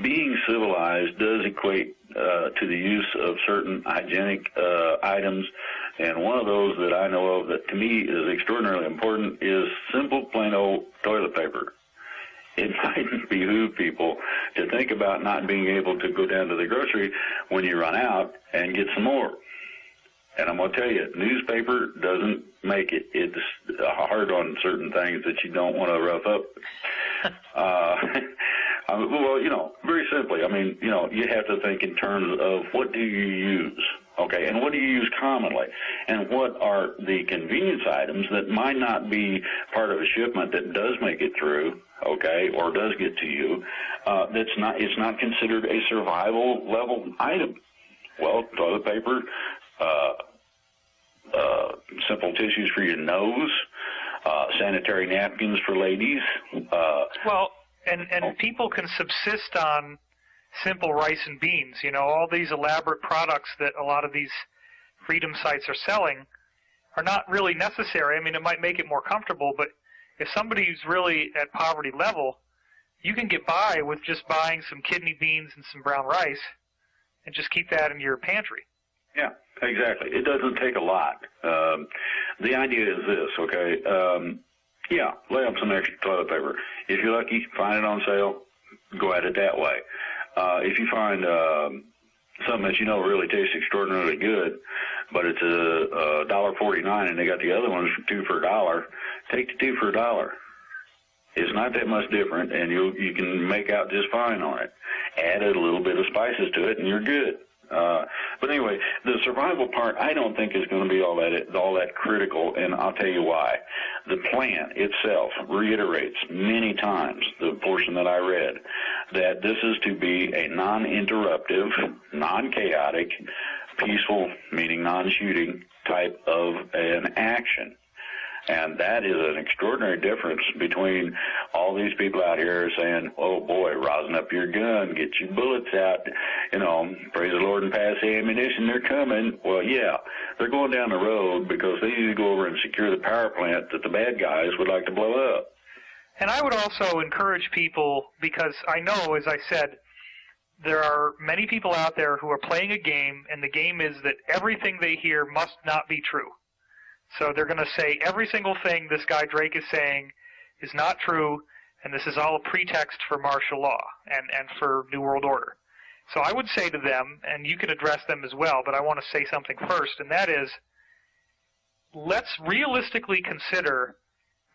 being civilized does equate to the use of certain hygienic items, and one of those that I know of that to me is extraordinarily important is simple, plain old toilet paper. It might behoove people to think about not being able to go down to the grocery when you run out and get some more. And I'm going to tell you, newspaper doesn't make it. It's hard on certain things that you don't want to rough up. Well, very simply, you have to think in terms of what do you use, okay, and what do you use commonly, and what are the convenience items that might not be part of a shipment that does make it through, okay, or does get to you, it's not considered a survival level item. Well, toilet paper, simple tissues for your nose, sanitary napkins for ladies. And people can subsist on simple rice and beans. All these elaborate products that a lot of these freedom sites are selling are not really necessary. It might make it more comfortable, but if somebody's really at poverty level, you can get by with just buying some kidney beans and some brown rice and just keep that in your pantry. Yeah, exactly. It doesn't take a lot. The idea is this, okay? Yeah, lay up some extra toilet paper. If you're lucky, find it on sale, go at it that way. If you find something that you know really tastes extraordinarily good, but it's a $1.49 and they got the other ones for 2 for $1, take the 2 for $1. It's not that much different, and you can make out just fine on it. Add a little bit of spices to it, and you're good. But anyway, the survival part I don't think is going to be all that critical, and I'll tell you why. The plan itself reiterates many times, the portion that I read, that this is to be a non-interruptive, non-chaotic, peaceful, meaning non-shooting type of an action. And that is an extraordinary difference between all these people out here saying, oh, boy, rosin up your gun, get your bullets out, praise the Lord and pass the ammunition, they're coming. Well, yeah, they're going down the road because they need to go over and secure the power plant that the bad guys would like to blow up. And I would also encourage people, because I know, as I said, there are many people out there who are playing a game, and the game is that everything they hear must not be true. So they're going to say every single thing this guy Drake is saying is not true, and this is all a pretext for martial law and for New World Order. So I would say to them, and you can address them as well, but I want to say something first, and that is, let's realistically consider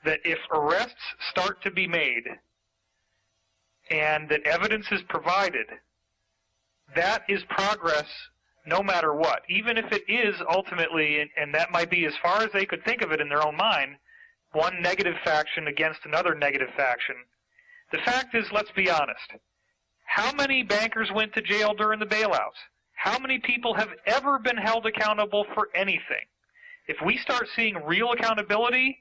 that if arrests start to be made and that evidence is provided, that is progress no matter what. Even if it is ultimately, and that might be as far as they could think of it in their own mind, one negative faction against another negative faction. The fact is, let's be honest, how many bankers went to jail during the bailouts? How many people have ever been held accountable for anything? If we start seeing real accountability,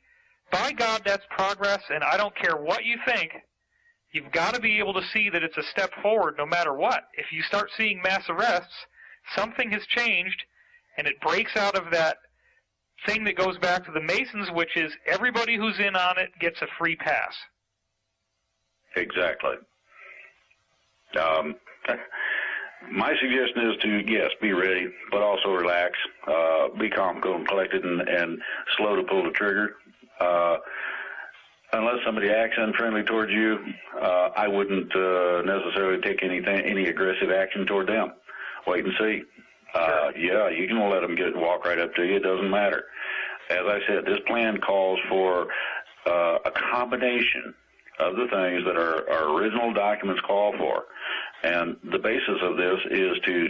by God, that's progress, and I don't care what you think. You've got to be able to see that it's a step forward no matter what. If you start seeing mass arrests, something has changed, and it breaks out of that thing that goes back to the Masons, which is everybody who's in on it gets a free pass. Exactly. My suggestion is to, yes, be ready, but also relax, be calm, cool, and collected, and slow to pull the trigger. Unless somebody acts unfriendly towards you, I wouldn't necessarily take any aggressive action toward them. Wait and see. Yeah, you can let them walk right up to you. It doesn't matter. As I said, this plan calls for a combination of the things that our original documents call for. And the basis of this is to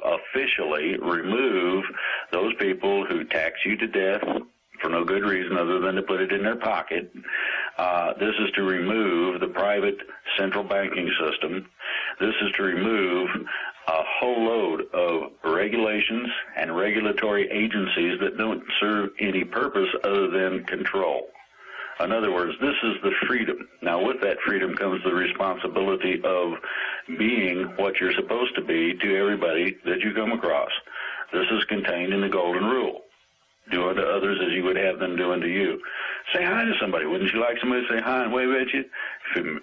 officially remove those people who tax you to death for no good reason other than to put it in their pocket. This is to remove the private central banking system. This is to remove a whole load of regulations and regulatory agencies that don't serve any purpose other than control. In other words, this is the freedom. Now, with that freedom comes the responsibility of being what you're supposed to be to everybody that you come across. This is contained in the Golden Rule. Do unto others as you would have them do unto you. Say hi to somebody. Wouldn't you like somebody to say hi and wave at you?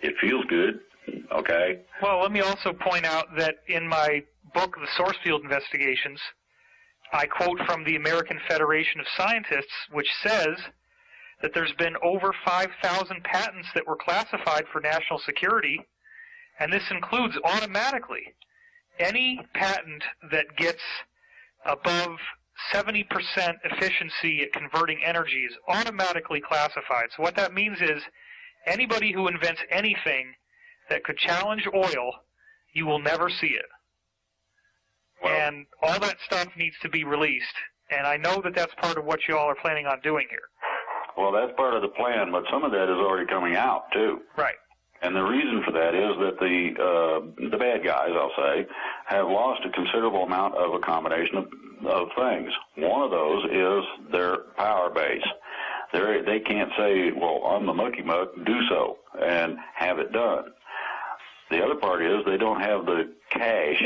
It feels good, okay? Well, let me also point out that in my book, The Source Field Investigations, I quote from the American Federation of Scientists, which says that there's been over 5,000 patents that were classified for national security, and this includes automatically any patent that gets above 70% efficiency at converting energy is automatically classified. So what that means is anybody who invents anything that could challenge oil, you will never see it. Well, and all that stuff needs to be released, and I know that that's part of what you all are planning on doing here. Well, that's part of the plan, but some of that is already coming out, too. Right. And the reason for that is that the bad guys, I'll say, have lost a considerable amount of a combination of things. One of those is their power base. They can't say, well, I'm the mucky muck, do so, and have it done. The other part is they don't have the cash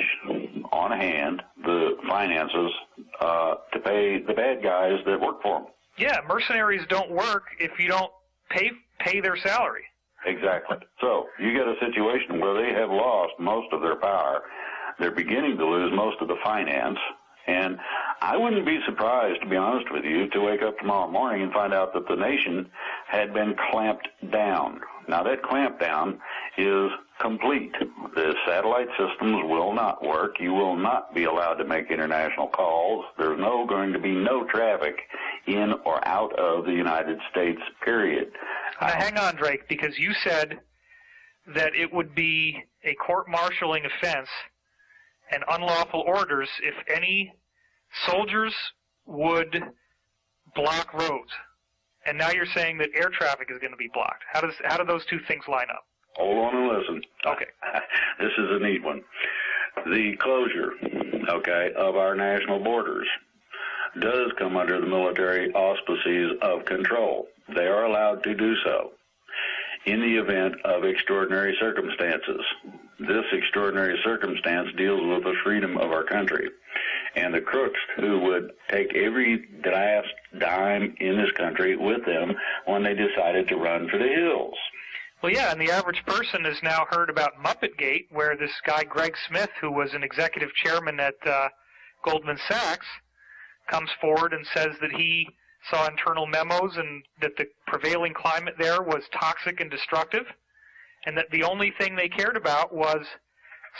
on hand, the finances, to pay the bad guys that work for them. Yeah, mercenaries don't work if you don't pay their salary. Exactly. So you get a situation where they have lost most of their power. They're beginning to lose most of the finance. And I wouldn't be surprised, to be honest with you, to wake up tomorrow morning and find out that the nation had been clamped down. Now, that clampdown is complete. The satellite systems will not work. You will not be allowed to make international calls. There's going to be no traffic in or out of the United States, period. Now, hang on, Drake, because you said that it would be a court-martialing offense and unlawful orders if any soldiers would block roads. And now you're saying that air traffic is going to be blocked. How do those two things line up? Hold on and listen. Okay. This is a neat one. The closure, of our national borders does come under the military auspices of control. They are allowed to do so in the event of extraordinary circumstances. This extraordinary circumstance deals with the freedom of our country. And the crooks who would take every last dime in this country with them when they decided to run for the hills. Well, yeah, and the average person has now heard about Muppetgate, where this guy Greg Smith, who was an executive chairman at Goldman Sachs, comes forward and says that he saw internal memos and that the prevailing climate there was toxic and destructive, and that the only thing they cared about was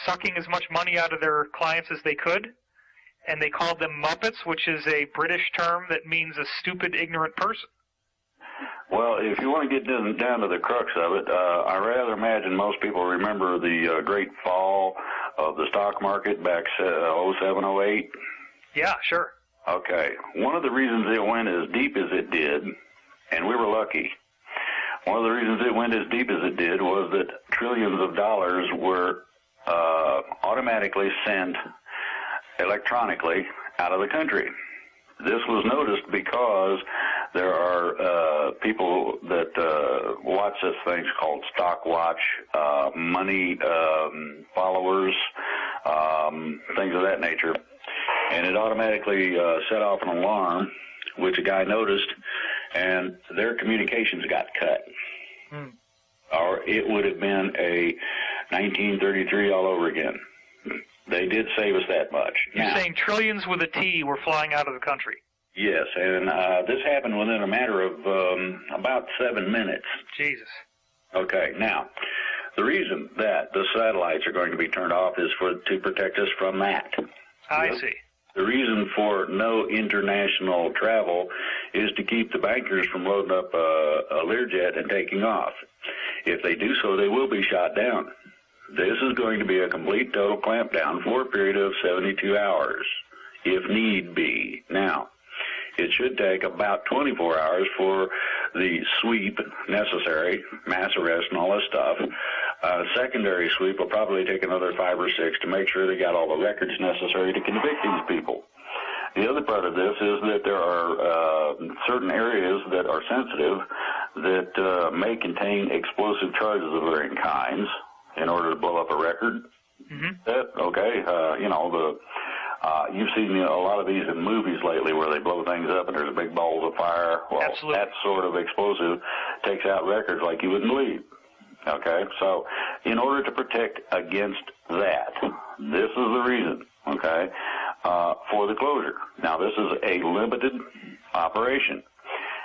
sucking as much money out of their clients as they could, and they called them Muppets, which is a British term that means a stupid, ignorant person. Well, if you want to get down to the crux of it, I rather imagine most people remember the great fall of the stock market back 07, 08. Yeah, sure. Okay. One of the reasons it went as deep as it did, and we were lucky, one of the reasons it went as deep as it did was that trillions of dollars were automatically sent electronically out of the country. This was noticed because there are people that watch this thing called stock watch, money followers, things of that nature. And it automatically set off an alarm, which a guy noticed, and their communications got cut. Or it would have been a 1933 all over again. They did save us that much. You're saying trillions with a T were flying out of the country? Yes, and this happened within a matter of about 7 minutes. Jesus. Okay, now, the reason that the satellites are going to be turned off is to protect us from that. I see. The reason for no international travel is to keep the bankers from loading up a Learjet and taking off. If they do so, they will be shot down. This is going to be a complete total clampdown for a period of 72 hours, if need be. Now, it should take about 24 hours for the sweep necessary, mass arrest and all this stuff. Secondary sweep will probably take another 5 or 6 to make sure they got all the records necessary to convict these people. The other part of this is that there are certain areas that are sensitive that may contain explosive charges of varying kinds in order to blow up a record. You've seen a lot of these in movies lately where they blow things up and there's big balls of fire. Well, absolutely. That sort of explosive takes out records like you wouldn't believe. Okay, so in order to protect against that, this is the reason, for the closure. Now, this is a limited operation.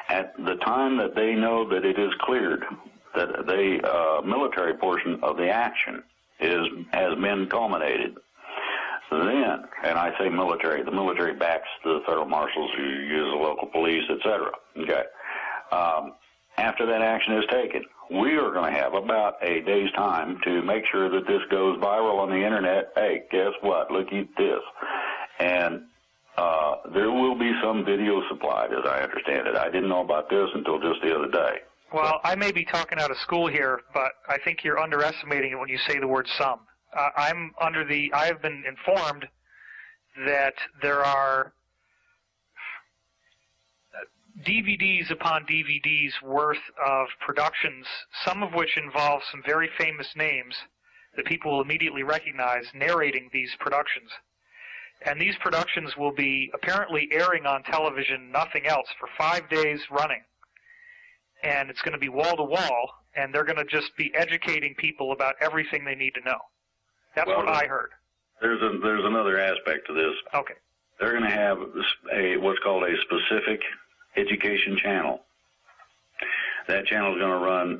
At the time that they know that it is cleared, that the military portion of the action has been culminated, then, and I say military, the military backs the federal marshals who use the local police, etc. Okay. After that action is taken, we are going to have about a day's time to make sure that this goes viral on the internet. Hey, guess what? Look at this. And there will be some video supplied, as I understand it. I didn't know about this until just the other day. Well, I may be talking out of school here, but I think you're underestimating it when you say the word some. I have been informed that there are DVDs upon DVDs worth of productions, some of which involve some very famous names that people will immediately recognize narrating these productions. And these productions will be apparently airing on television, nothing else, for 5 days running. and it's going to be wall to wall, and they're going to just be educating people about everything they need to know. That's what I heard. There's another aspect to this. Okay. They're going to have what's called a specific education channel. That channel is going to run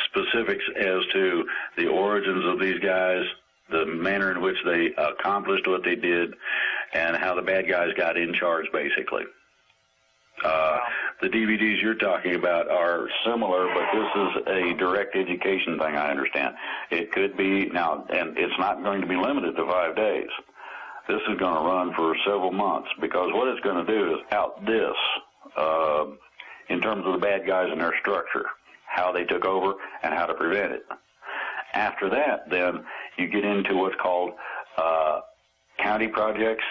specifics as to the origins of these guys, the manner in which they accomplished what they did, and how the bad guys got in charge, basically. The DVDs you're talking about are similar, but this is a direct education thing, I understand. It could be, now, and it's not going to be limited to 5 days. This is going to run for several months, because what it's going to do is out this, in terms of the bad guys and their structure, how they took over and how to prevent it. After that, then, you get into what's called county projects,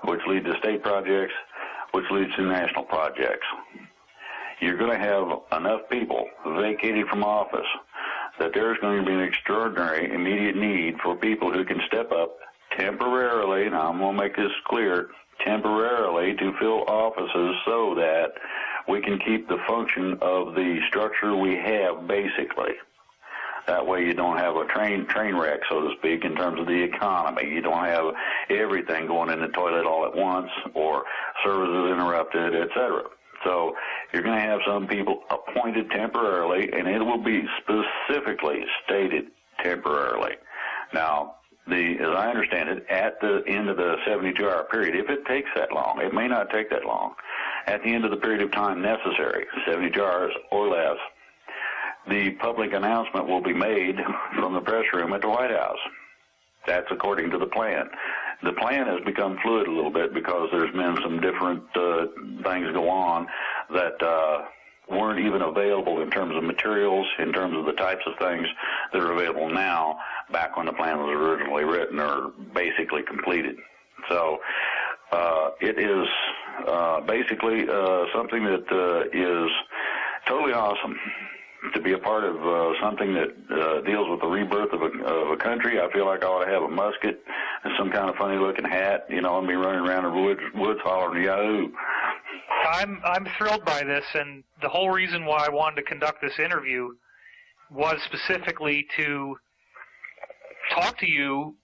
which lead to state projects, which leads to national projects. You're going to have enough people vacated from office that there's going to be an extraordinary immediate need for people who can step up temporarily, now I'm going to make this clear, temporarily to fill offices so that we can keep the function of the structure we have, basically. That way you don't have a train wreck, so to speak, in terms of the economy. You don't have everything going in the toilet all at once, or services interrupted, etc. So you're going to have some people appointed temporarily, and it will be specifically stated temporarily. Now, as I understand it, at the end of the 72-hour period, if it takes that long, it may not take that long, at the end of the period of time necessary, 72 hours or less, the public announcement will be made from the press room at the White House. That's according to the plan. The plan has become fluid a little bit because there's been some different things go on that weren't even available in terms of materials, in terms of the types of things that are available now, back when the plan was originally written or basically completed. So it is basically something that is totally awesome. To be a part of something that deals with the rebirth of a country. I feel like I ought to have a musket and some kind of funny-looking hat, and be running around the woods hollering Yahoo! I'm thrilled by this, and the whole reason why I wanted to conduct this interview was specifically to talk to you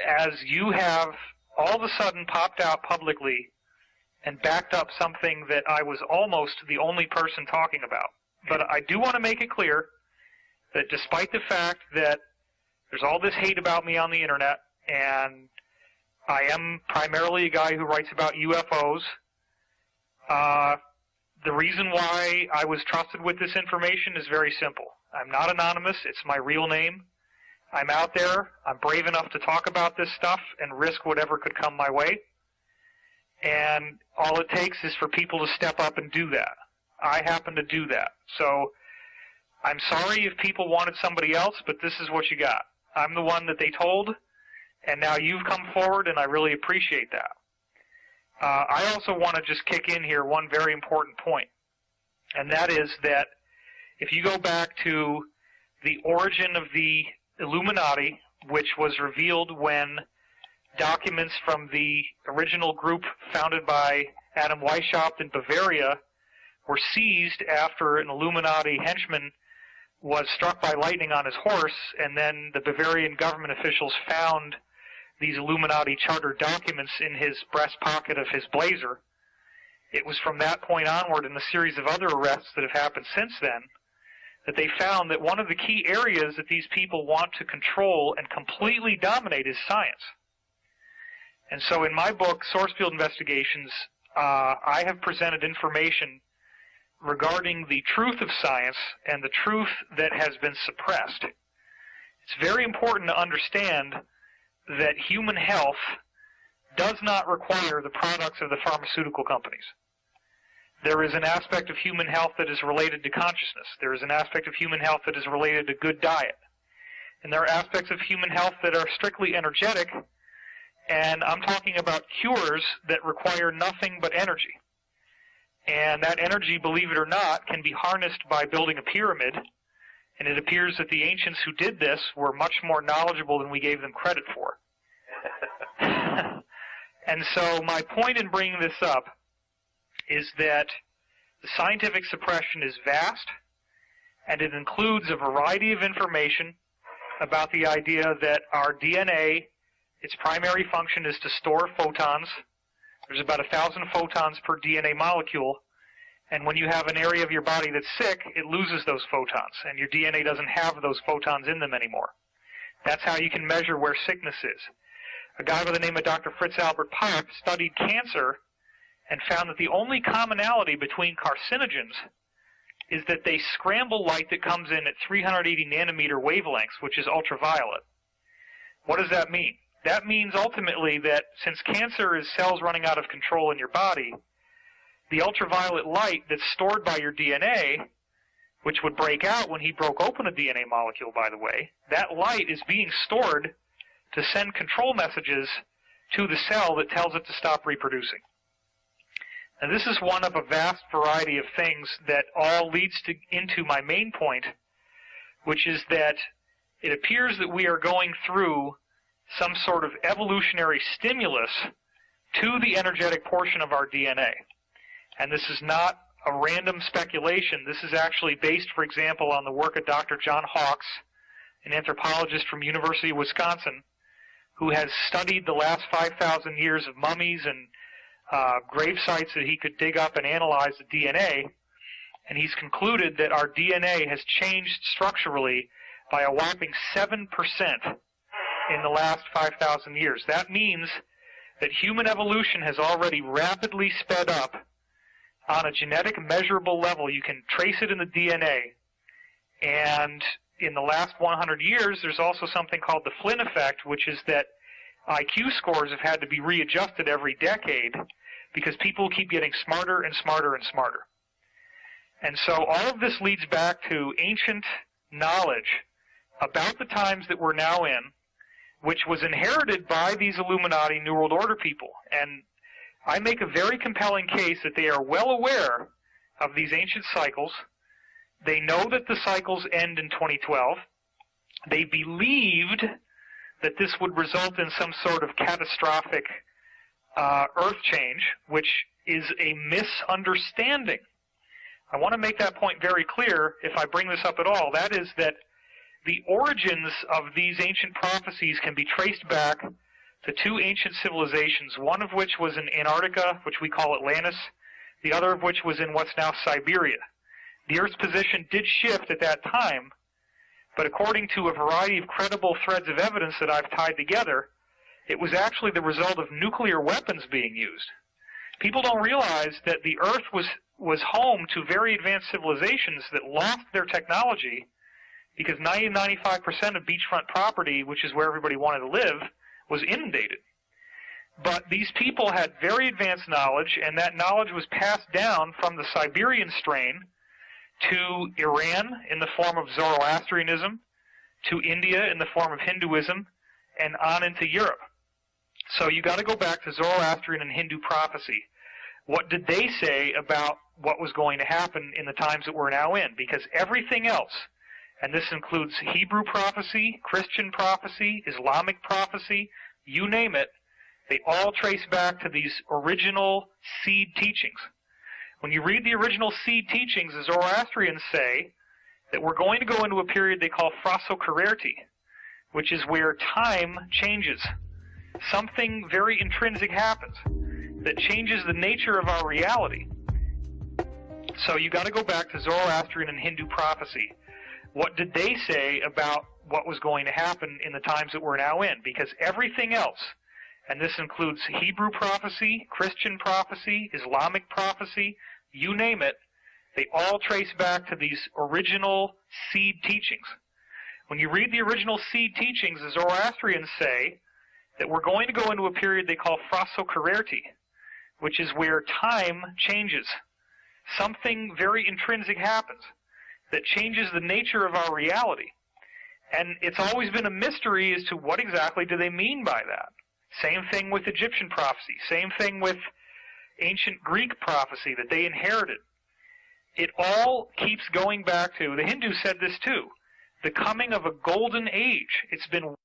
as you have all of a sudden popped out publicly and backed up something that I was almost the only person talking about. But I do want to make it clear that despite the fact that there's all this hate about me on the internet, and I am primarily a guy who writes about UFOs, the reason why I was trusted with this information is very simple. I'm not anonymous. It's my real name. I'm out there. I'm brave enough to talk about this stuff and risk whatever could come my way. And all it takes is for people to step up and do that. I happen to do that. So I'm sorry if people wanted somebody else, but this is what you got. I'm the one that they told, and now you've come forward, and I really appreciate that. I also want to just kick in here one very important point, and that is that if you go back to the origin of the Illuminati, which was revealed when documents from the original group founded by Adam Weishaupt in Bavaria were seized after an Illuminati henchman was struck by lightning on his horse, and then the Bavarian government officials found these Illuminati charter documents in his breast pocket of his blazer. It was from that point onward, in a series of other arrests that have happened since then, that they found that one of the key areas that these people want to control and completely dominate is science. And so in my book, Source Field Investigations, I have presented information regarding the truth of science and the truth that has been suppressed. It's very important to understand that human health does not require the products of the pharmaceutical companies. There is an aspect of human health that is related to consciousness. There is an aspect of human health that is related to good diet. And there are aspects of human health that are strictly energetic, and I'm talking about cures that require nothing but energy. And that energy, believe it or not, can be harnessed by building a pyramid, and it appears that the ancients who did this were much more knowledgeable than we gave them credit for. And so my point in bringing this up is that The scientific suppression is vast, and it includes a variety of information about the idea that our DNA, its primary function is to store photons. There's about 1,000 photons per DNA molecule, and when you have an area of your body that's sick, it loses those photons, and your DNA doesn't have those photons in them anymore. That's how you can measure where sickness is. A guy by the name of Dr. Fritz Albert Popp studied cancer and found that the only commonality between carcinogens is that they scramble light that comes in at 380 nanometer wavelengths, which is ultraviolet. What does that mean? That means ultimately that since cancer is cells running out of control in your body, the ultraviolet light that's stored by your DNA, which would break out when he broke open a DNA molecule, by the way, that light is being stored to send control messages to the cell that tells it to stop reproducing. Now, this is one of a vast variety of things that all leads into my main point, which is that it appears that we are going through some sort of evolutionary stimulus to the energetic portion of our DNA. And this is not a random speculation. This is actually based, for example, on the work of Dr. John Hawkes, an anthropologist from University of Wisconsin, who has studied the last 5,000 years of mummies and grave sites that he could dig up and analyze the DNA, and he's concluded that our DNA has changed structurally by a whopping 7% in the last 5,000 years. That means that human evolution has already rapidly sped up on a genetic measurable level. You can trace it in the DNA, and in the last 100 years, there's also something called the Flynn effect, which is that IQ scores have had to be readjusted every decade because people keep getting smarter and smarter and smarter. And so all of this leads back to ancient knowledge about the times that we're now in, which was inherited by these Illuminati New World Order people. And I make a very compelling case that they are well aware of these ancient cycles. They know that the cycles end in 2012. They believed that this would result in some sort of catastrophic earth change, which is a misunderstanding. I want to make that point very clear if I bring this up at all. That is that the origins of these ancient prophecies can be traced back to two ancient civilizations, one of which was in Antarctica, which we call Atlantis, the other of which was in what's now Siberia. The Earth's position did shift at that time, but according to a variety of credible threads of evidence that I've tied together, it was actually the result of nuclear weapons being used. People don't realize that the Earth was home to very advanced civilizations that lost their technology because 90-95% of beachfront property, which is where everybody wanted to live, was inundated. But these people had very advanced knowledge, and that knowledge was passed down from the Siberian strain to Iran in the form of Zoroastrianism, to India in the form of Hinduism, and on into Europe. So you got to go back to Zoroastrian and Hindu prophecy. What did they say about what was going to happen in the times that we're now in? Because everything else, and this includes Hebrew prophecy, Christian prophecy, Islamic prophecy, you name it, they all trace back to these original seed teachings. When you read the original seed teachings, the Zoroastrians say that we're going to go into a period they call Phrosokererti, which is where time changes. Something very intrinsic happens that changes the nature of our reality. So you got to go back to Zoroastrian and Hindu prophecy. What did they say about what was going to happen in the times that we're now in? Because everything else, and this includes Hebrew prophecy, Christian prophecy, Islamic prophecy, you name it, they all trace back to these original seed teachings. When you read the original seed teachings, the Zoroastrians say that we're going to go into a period they call Phrosokererti, which is where time changes. Something very intrinsic happens that changes the nature of our reality. And it's always been a mystery as to what exactly do they mean by that. Same thing with Egyptian prophecy. Same thing with ancient Greek prophecy that they inherited. It all keeps going back to, the Hindus said this too, the coming of a golden age. It's been